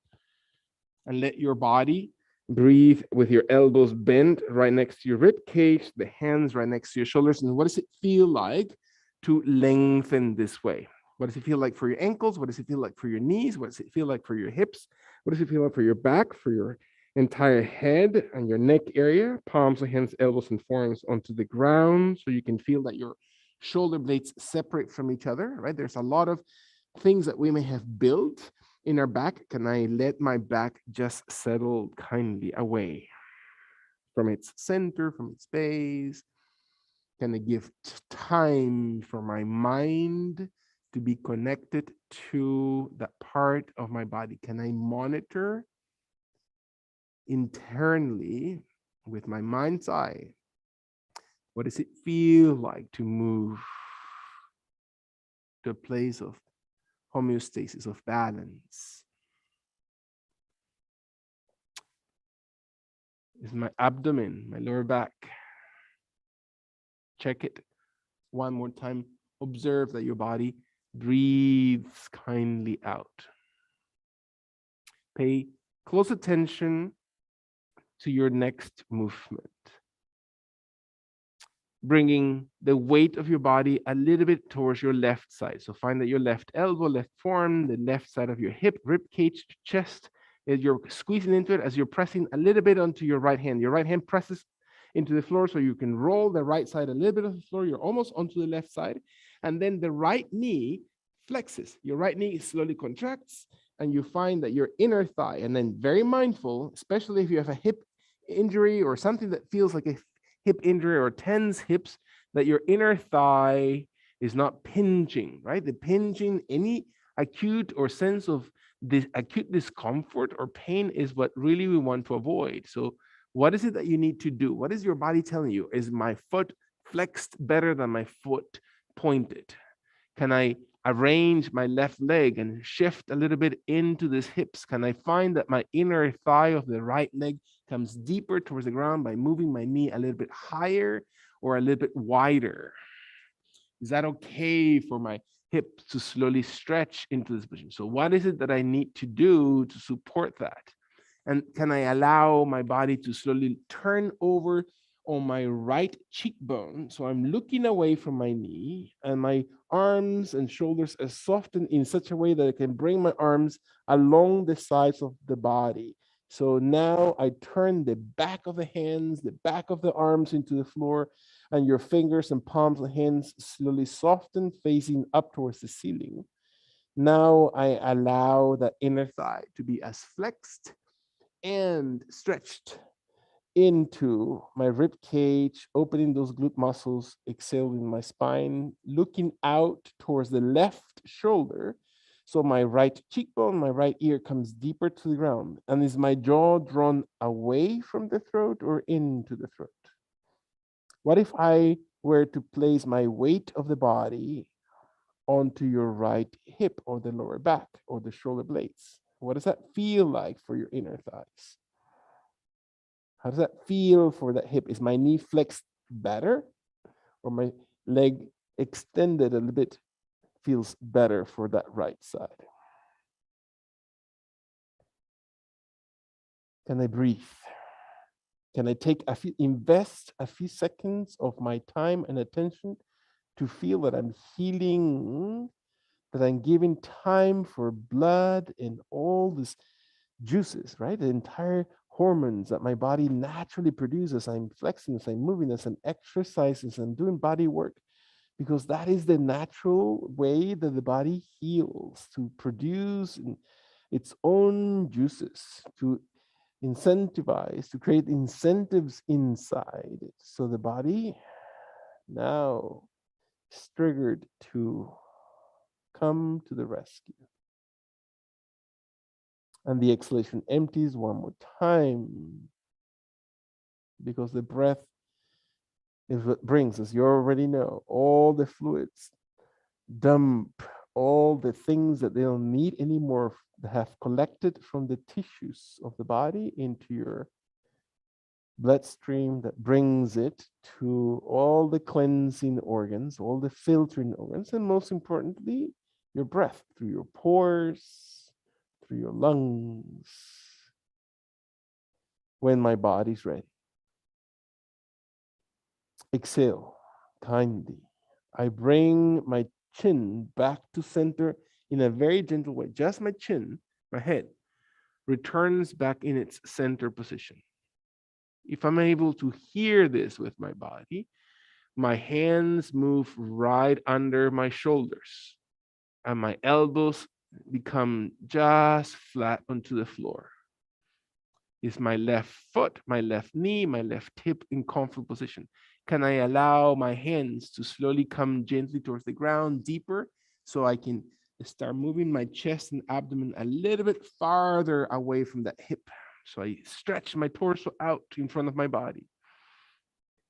[SPEAKER 1] and let your body Breathe with your elbows bent right next to your rib cage, the hands right next to your shoulders. And what does it feel like to lengthen this way? What does it feel like for your ankles? What does it feel like for your knees? What does it feel like for your hips? What does it feel like for your back, for your entire head and your neck area? Palms of hands, elbows, and forearms onto the ground so you can feel that your shoulder blades separate from each other, right? There's a lot of things that we may have built in our back. Can I let my back just settle kindly away from its center, from its base? Can I give time for my mind to be connected to that part of my body? Can I monitor internally with my mind's eye? What does it feel like to move to a place of homeostasis, of balance? Is my abdomen, my lower back? Check it one more time. Observe that your body breathes kindly out. Pay close attention to your next movement. Bringing the weight of your body a little bit towards your left side. So find that your left elbow, left forearm, the left side of your hip, rib cage, chest, as you're squeezing into it, as you're pressing a little bit onto your right hand. Your right hand presses into the floor so you can roll the right side a little bit of the floor. You're almost onto the left side. And then the right knee flexes. Your right knee slowly contracts and you find that your inner thigh, and then very mindful, especially if you have a hip injury or something that feels like a hip injury or tense hips, that your inner thigh is not pinching, right? The pinching, any acute or sense of this acute discomfort or pain is what really we want to avoid. So what is it that you need to do? What is your body telling you? Is my foot flexed better than my foot pointed? Can I arrange my left leg and shift a little bit into this hips? Can I find that my inner thigh of the right leg comes deeper towards the ground by moving my knee a little bit higher or a little bit wider? Is that okay for my hip to slowly stretch into this position? So what is it that I need to do to support that? And can I allow my body to slowly turn over on my right cheekbone? So I'm looking away from my knee and my arms and shoulders are softened in such a way that I can bring my arms along the sides of the body. So now I turn the back of the hands, the back of the arms into the floor, and your fingers and palms of the hands slowly soften, facing up towards the ceiling. Now I allow that inner thigh to be as flexed and stretched into my rib cage, opening those glute muscles, exhaling my spine, looking out towards the left shoulder. So my right cheekbone, my right ear comes deeper to the ground. And is my jaw drawn away from the throat or into the throat? What if I were to place my weight of the body onto your right hip or the lower back or the shoulder blades? What does that feel like for your inner thighs? How does that feel for that hip? Is my knee flexed better or my leg extended a little bit feels better for that right side? Can I breathe? Can I invest a few seconds of my time and attention to feel that I'm healing, that I'm giving time for blood and all these juices, right? The entire hormones that my body naturally produces. I'm flexing, as I'm moving, as I'm exercising, as I'm doing body work, because that is the natural way that the body heals, to produce its own juices, to incentivize, to create incentives inside it. So the body now is triggered to come to the rescue. And the exhalation empties one more time, because the breath is what brings, as you already know, all the fluids, dump all the things that they don't need anymore that have collected from the tissues of the body into your bloodstream, that brings it to all the cleansing organs, all the filtering organs, and most importantly, your breath through your pores, through your lungs. when my body's ready. Exhale kindly. I bring my chin back to center in a very gentle way. Just my chin, my head, returns back in its center position. If I'm able to hear this with my body, my hands move right under my shoulders and my elbows become just flat onto the floor. Is my left foot, my left knee, my left hip in comfortable position? Can I allow my hands to slowly come gently towards the ground deeper so I can start moving my chest and abdomen a little bit farther away from that hip? So I stretch my torso out in front of my body.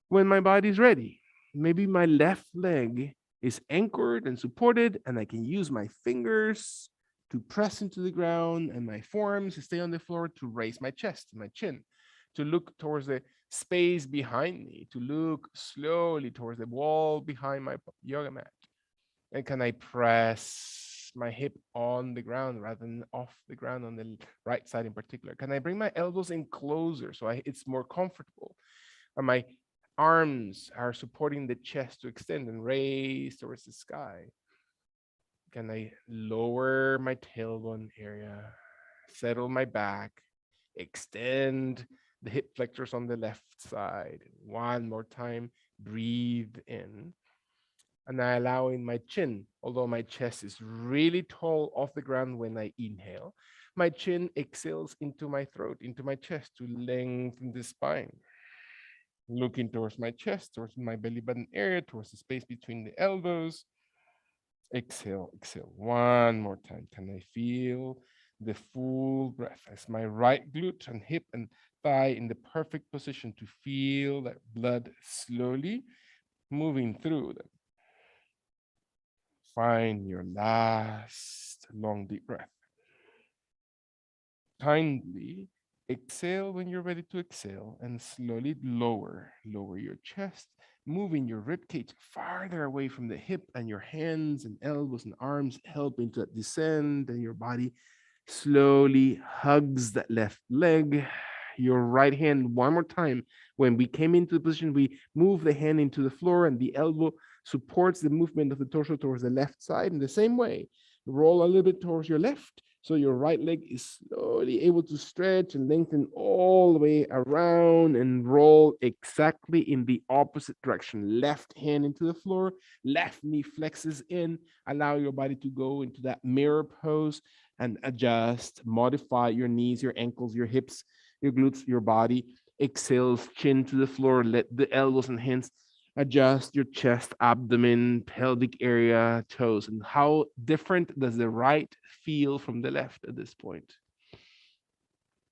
[SPEAKER 1] When my body's ready, maybe my left leg is anchored and supported, and I can use my fingers to press into the ground and my forearms to stay on the floor to raise my chest, my chin, to look towards the space behind me, to look slowly towards the wall behind my yoga mat. And can I press my hip on the ground rather than off the ground on the right side in particular? Can I bring my elbows in closer so it's more comfortable? Are my arms are supporting the chest to extend and raise towards the sky? Can I lower my tailbone area, settle my back, extend the hip flexors on the left side? One more time, breathe in. And I allow in my chin, although my chest is really tall off the ground when I inhale, my chin exhales into my throat, into my chest to lengthen the spine. Looking towards my chest, towards my belly button area, towards the space between the elbows. Exhale, exhale. One more time. Can I feel the full breath as my right glute and hip and thigh in the perfect position to feel that blood slowly moving through them. Find your last long deep breath. Kindly exhale when you're ready to exhale and slowly lower your chest, moving your rib cage farther away from the hip, and your hands and elbows and arms helping to descend, and your body slowly hugs that left leg. Your right hand, one more time. When we came into the position, we move the hand into the floor and the elbow supports the movement of the torso towards the left side. In the same way, roll a little bit towards your left so your right leg is slowly able to stretch and lengthen all the way around and roll exactly in the opposite direction. Left hand into the floor, left knee flexes in. Allow your body to go into that mirror pose and adjust, modify your knees, your ankles, your hips, your glutes, your body. Exhales, chin to the floor, let the elbows and hands adjust your chest, abdomen, pelvic area, toes. And how different does the right feel from the left at this point?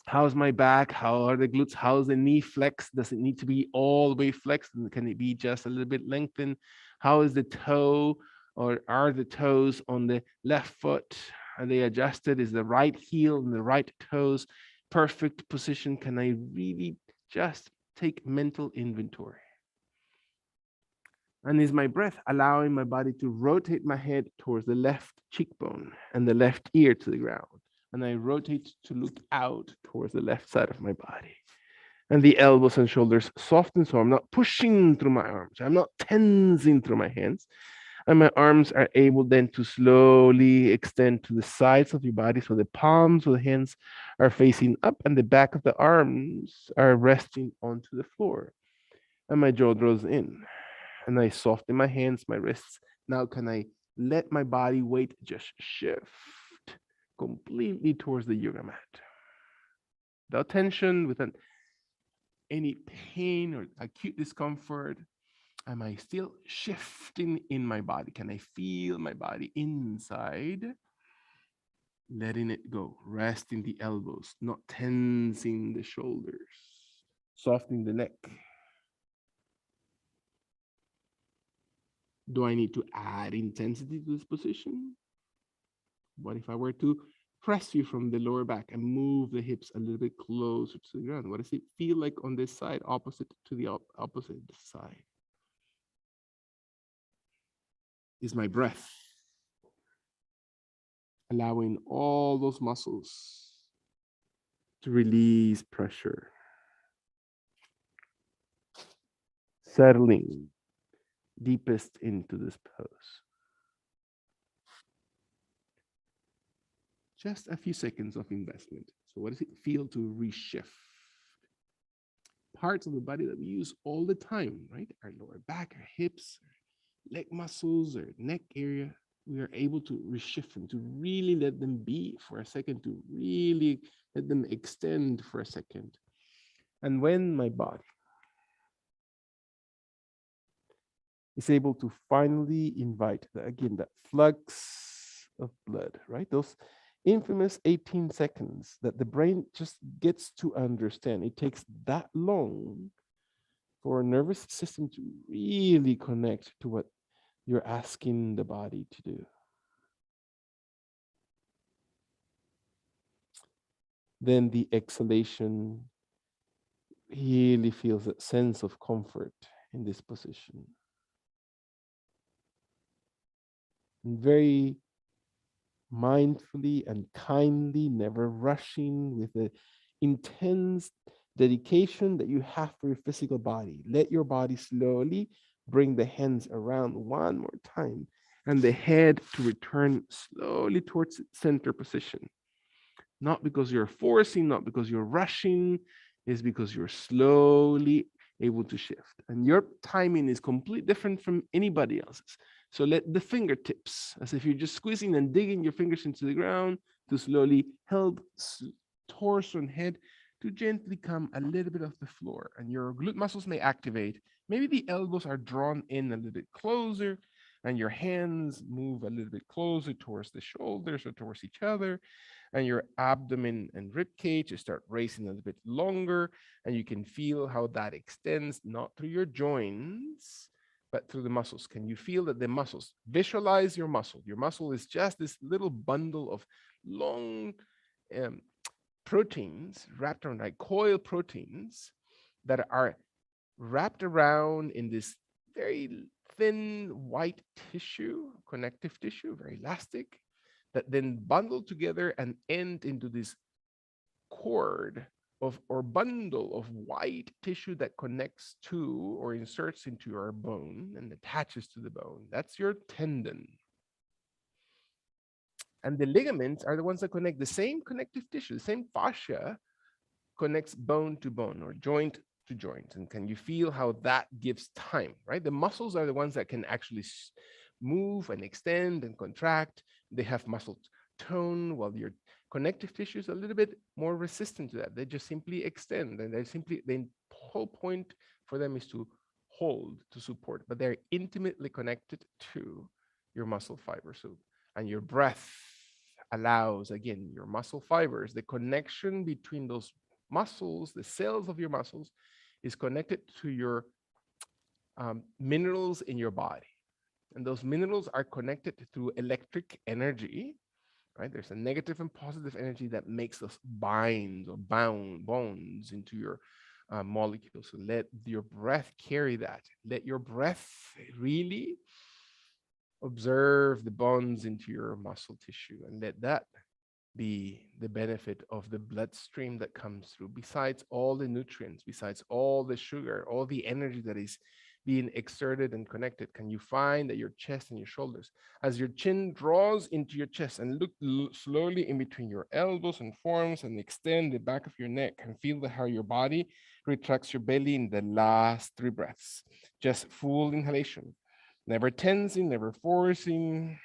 [SPEAKER 1] How's my back? How are the glutes? How's the knee flex? Does it need to be all the way flexed? And can it be just a little bit lengthened? How is the toe, or are the toes on the left foot? Are they adjusted? Is the right heel and the right toes perfect position? Can I really just take mental inventory? And is my breath allowing my body to rotate my head towards the left cheekbone and the left ear to the ground? And I rotate to look out towards the left side of my body. And the elbows and shoulders soften, so I'm not pushing through my arms. I'm not tensing through my hands. And my arms are able then to slowly extend to the sides of your body. So the palms of the hands are facing up and the back of the arms are resting onto the floor. And my jaw draws in. And I soften my hands, my wrists. Now can I let my body weight just shift completely towards the yoga mat? Without tension, without any pain or acute discomfort. Am I still shifting in my body? Can I feel my body inside? Letting it go, resting the elbows, not tensing the shoulders, softening the neck. Do I need to add intensity to this position? What if I were to press you from the lower back and move the hips a little bit closer to the ground? What does it feel like on this side, opposite to the opposite side? Is my breath allowing all those muscles to release pressure? settling deepest into this pose. Just a few seconds of investment. So what does it feel to reshift? Parts of the body that we use all the time, right? Our lower back, our hips, our leg muscles, our neck area. We are able to reshift them, to really let them be for a second, to really let them extend for a second. And when my body is able to finally invite, again, that flux of blood, right? Those infamous 18 seconds that the brain just gets to understand. It takes that long for a nervous system to really connect to what you're asking the body to do. Then the exhalation really feels that sense of comfort in this position. And very mindfully and kindly, never rushing, with the intense dedication that you have for your physical body. Let your body slowly bring the hands around one more time and the head to return slowly towards its center position. Not because you're forcing, not because you're rushing, is because you're slowly able to shift. And your timing is completely different from anybody else's. So let the fingertips, as if you're just squeezing and digging your fingers into the ground, to slowly help torso and head to gently come a little bit off the floor. And your glute muscles may activate. Maybe the elbows are drawn in a little bit closer, and your hands move a little bit closer towards the shoulders or towards each other, and your abdomen and rib cage start raising a little bit longer, and you can feel how that extends, not through your joints, but through the muscles. Can you feel that the muscles, visualize your muscle? Your muscle is just this little bundle of long proteins wrapped around, like coil proteins, that are wrapped around in this very thin white tissue, connective tissue, very elastic, that then bundle together and end into this cord of or bundle of white tissue that connects to or inserts into your bone and attaches to the bone. That's your tendon. And the ligaments are the ones that connect the same connective tissue, the same fascia connects bone to bone or joint to joint. And can you feel how that gives time, right? The muscles are the ones that can actually move and extend and contract. They have muscle tone, while your connective tissue is a little bit more resistant to that. They just simply extend, and the whole point for them is to hold, to support, but they're intimately connected to your muscle fibers. So, and your breath allows, again, your muscle fibers, the connection between those muscles, the cells of your muscles, is connected to your minerals in your body. And those minerals are connected through electric energy, right? There's a negative and positive energy that makes us bind or bound bonds into your molecules. So let your breath carry that. Let your breath really observe the bonds into your muscle tissue, and let that be the benefit of the bloodstream that comes through, besides all the nutrients, besides all the sugar, all the energy that is being exerted and connected. Can you find that your chest and your shoulders, as your chin draws into your chest and look slowly in between your elbows and forearms and extend the back of your neck, and feel how your body retracts your belly in the last 3 breaths. Just full inhalation, never tensing, never forcing.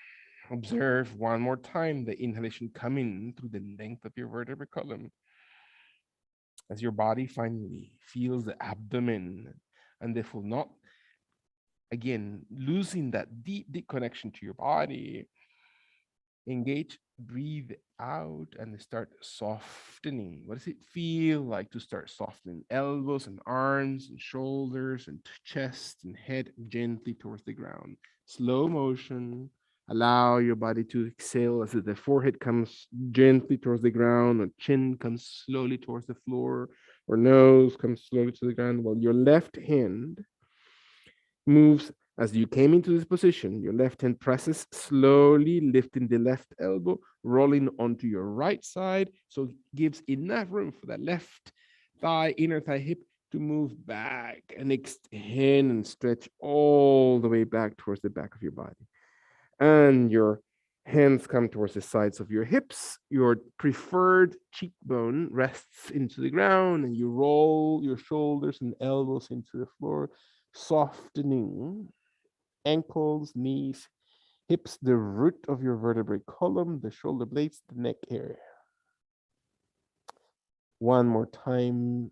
[SPEAKER 1] Observe one more time the inhalation coming through the length of your vertebral column, as your body finally feels the abdomen, and therefore not, again, losing that deep, deep connection to your body. Engage, breathe out, and start softening. What does it feel like to start softening? Elbows and arms and shoulders and chest and head gently towards the ground. Slow motion. Allow your body to exhale as the forehead comes gently towards the ground, or chin comes slowly towards the floor, or nose comes slowly to the ground, while your left hand moves as you came into this position. Your left hand presses slowly, lifting the left elbow, rolling onto your right side. So it gives enough room for that left thigh, inner thigh hip to move back and extend and stretch all the way back towards the back of your body. And your hands come towards the sides of your hips. Your preferred cheekbone rests into the ground, and you roll your shoulders and elbows into the floor, softening ankles, knees, hips, the root of your vertebrae column, the shoulder blades, the neck area. One more time.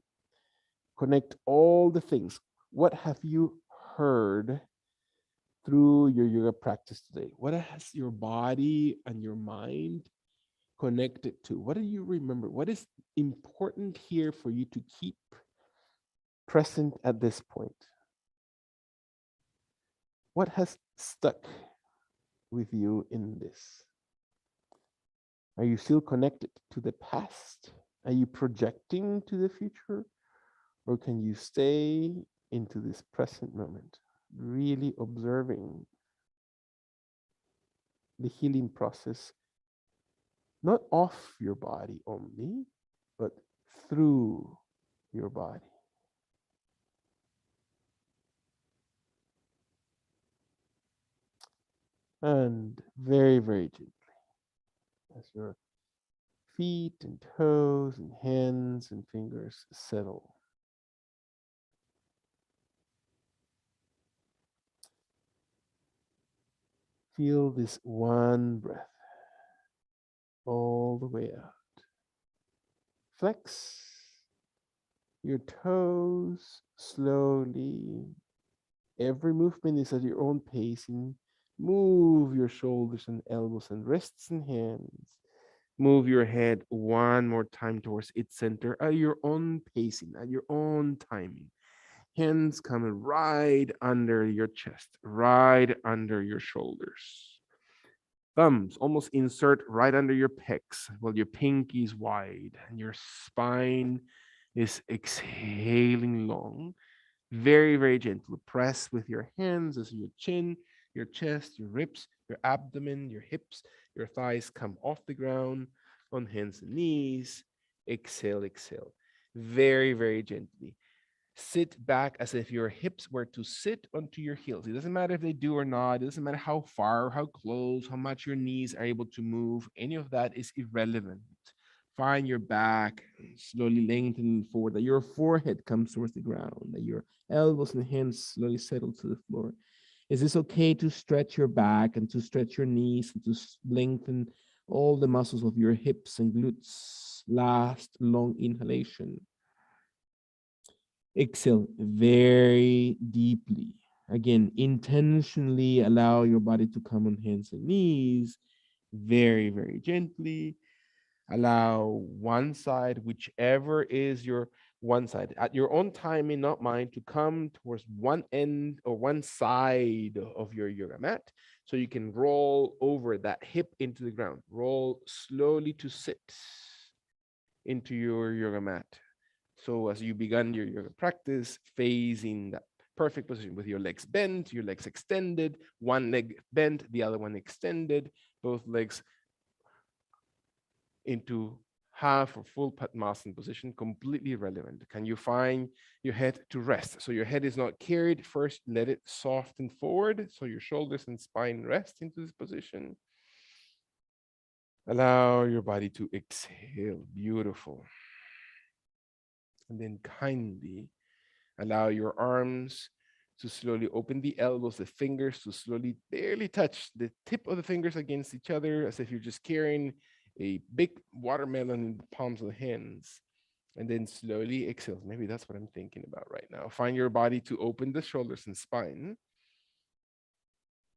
[SPEAKER 1] Connect all the things. What have you heard through your yoga practice today? What has your body and your mind connected to? What do you remember? What is important here for you to keep present at this point? What has stuck with you in this? Are you still connected to the past? Are you projecting to the future? Or can you stay into this present moment, really observing the healing process, not of your body only, but through your body? And very, very gently, as your feet and toes and hands and fingers settle, feel this one breath all the way out. Flex your toes slowly. Every movement is at your own pace. And move your shoulders and elbows and wrists and hands. Move your head one more time towards its center at your own pacing, at your own timing. Hands coming right under your chest, right under your shoulders. Thumbs almost insert right under your pecs while your pinky is wide and your spine is exhaling long. Very, very gentle. Press with your hands as your chin, your chest, your ribs, your abdomen, your hips, your thighs come off the ground on hands and knees. Exhale, exhale. Very, very gently. Sit back as if your hips were to sit onto your heels. It doesn't matter if they do or not. It doesn't matter how far, how close, how much your knees are able to move. Any of that is irrelevant. Find your back, slowly lengthening forward, that your forehead comes towards the ground, that your elbows and hands slowly settle to the floor. Is this okay to stretch your back and to stretch your knees and to lengthen all the muscles of your hips and glutes? Last long inhalation. Exhale very deeply. Again, intentionally allow your body to come on hands and knees very, very gently. Allow one side, whichever is your one side, at your own timing, not mine, to come towards one end or one side of your yoga mat. So you can roll over that hip into the ground. Roll slowly to sit into your yoga mat. So as you began your yoga practice, facing that perfect position with your legs bent, your legs extended, one leg bent, the other one extended, both legs into half or full Padmasana position, completely relevant. Can you find your head to rest? So your head is not carried. First, let it soften forward so your shoulders and spine rest into this position. Allow your body to exhale. Beautiful. And then kindly allow your arms to slowly open the elbows, the fingers to slowly barely touch the tip of the fingers against each other, as if you're just carrying a big watermelon in the palms of the hands. And then slowly exhale. Maybe that's what I'm thinking about right now. Find your body to open the shoulders and spine.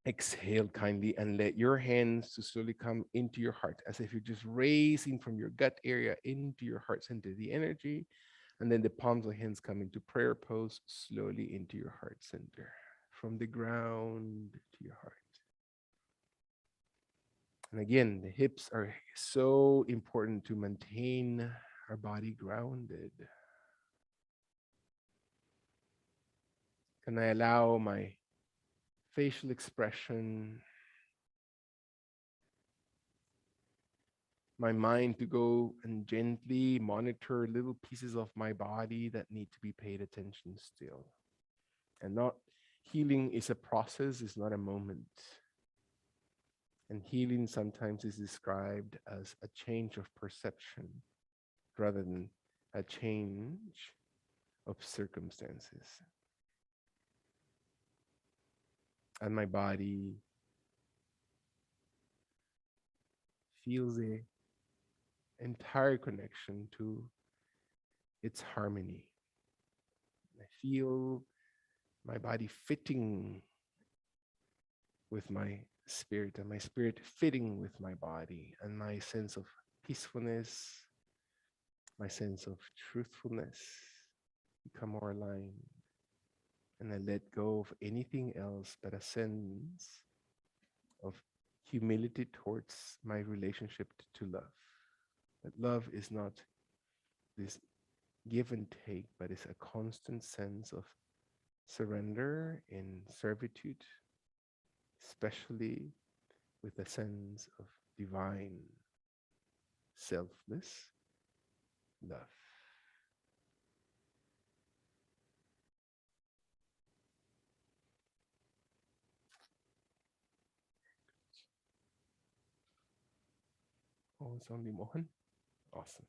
[SPEAKER 1] Exhale kindly and let your hands to slowly come into your heart, as if you're just raising from your gut area into your heart center, the energy. And then the palms of the hands come into prayer pose, slowly into your heart center, from the ground to your heart. And again, the hips are so important to maintain our body grounded. Can I allow my facial expression my mind to go and gently monitor little pieces of my body that need to be paid attention still. And not healing is a process, it's not a moment. And healing sometimes is described as a change of perception rather than a change of circumstances. And my body feels a entire connection to its harmony. I feel my body fitting with my spirit and my spirit fitting with my body, and my sense of peacefulness, my sense of truthfulness become more aligned. And I let go of anything else but a sense of humility towards my relationship to love. That love is not this give and take, but it's a constant sense of surrender in servitude, especially with a sense of divine, selfless love. Oh, it's only Mohan. Awesome.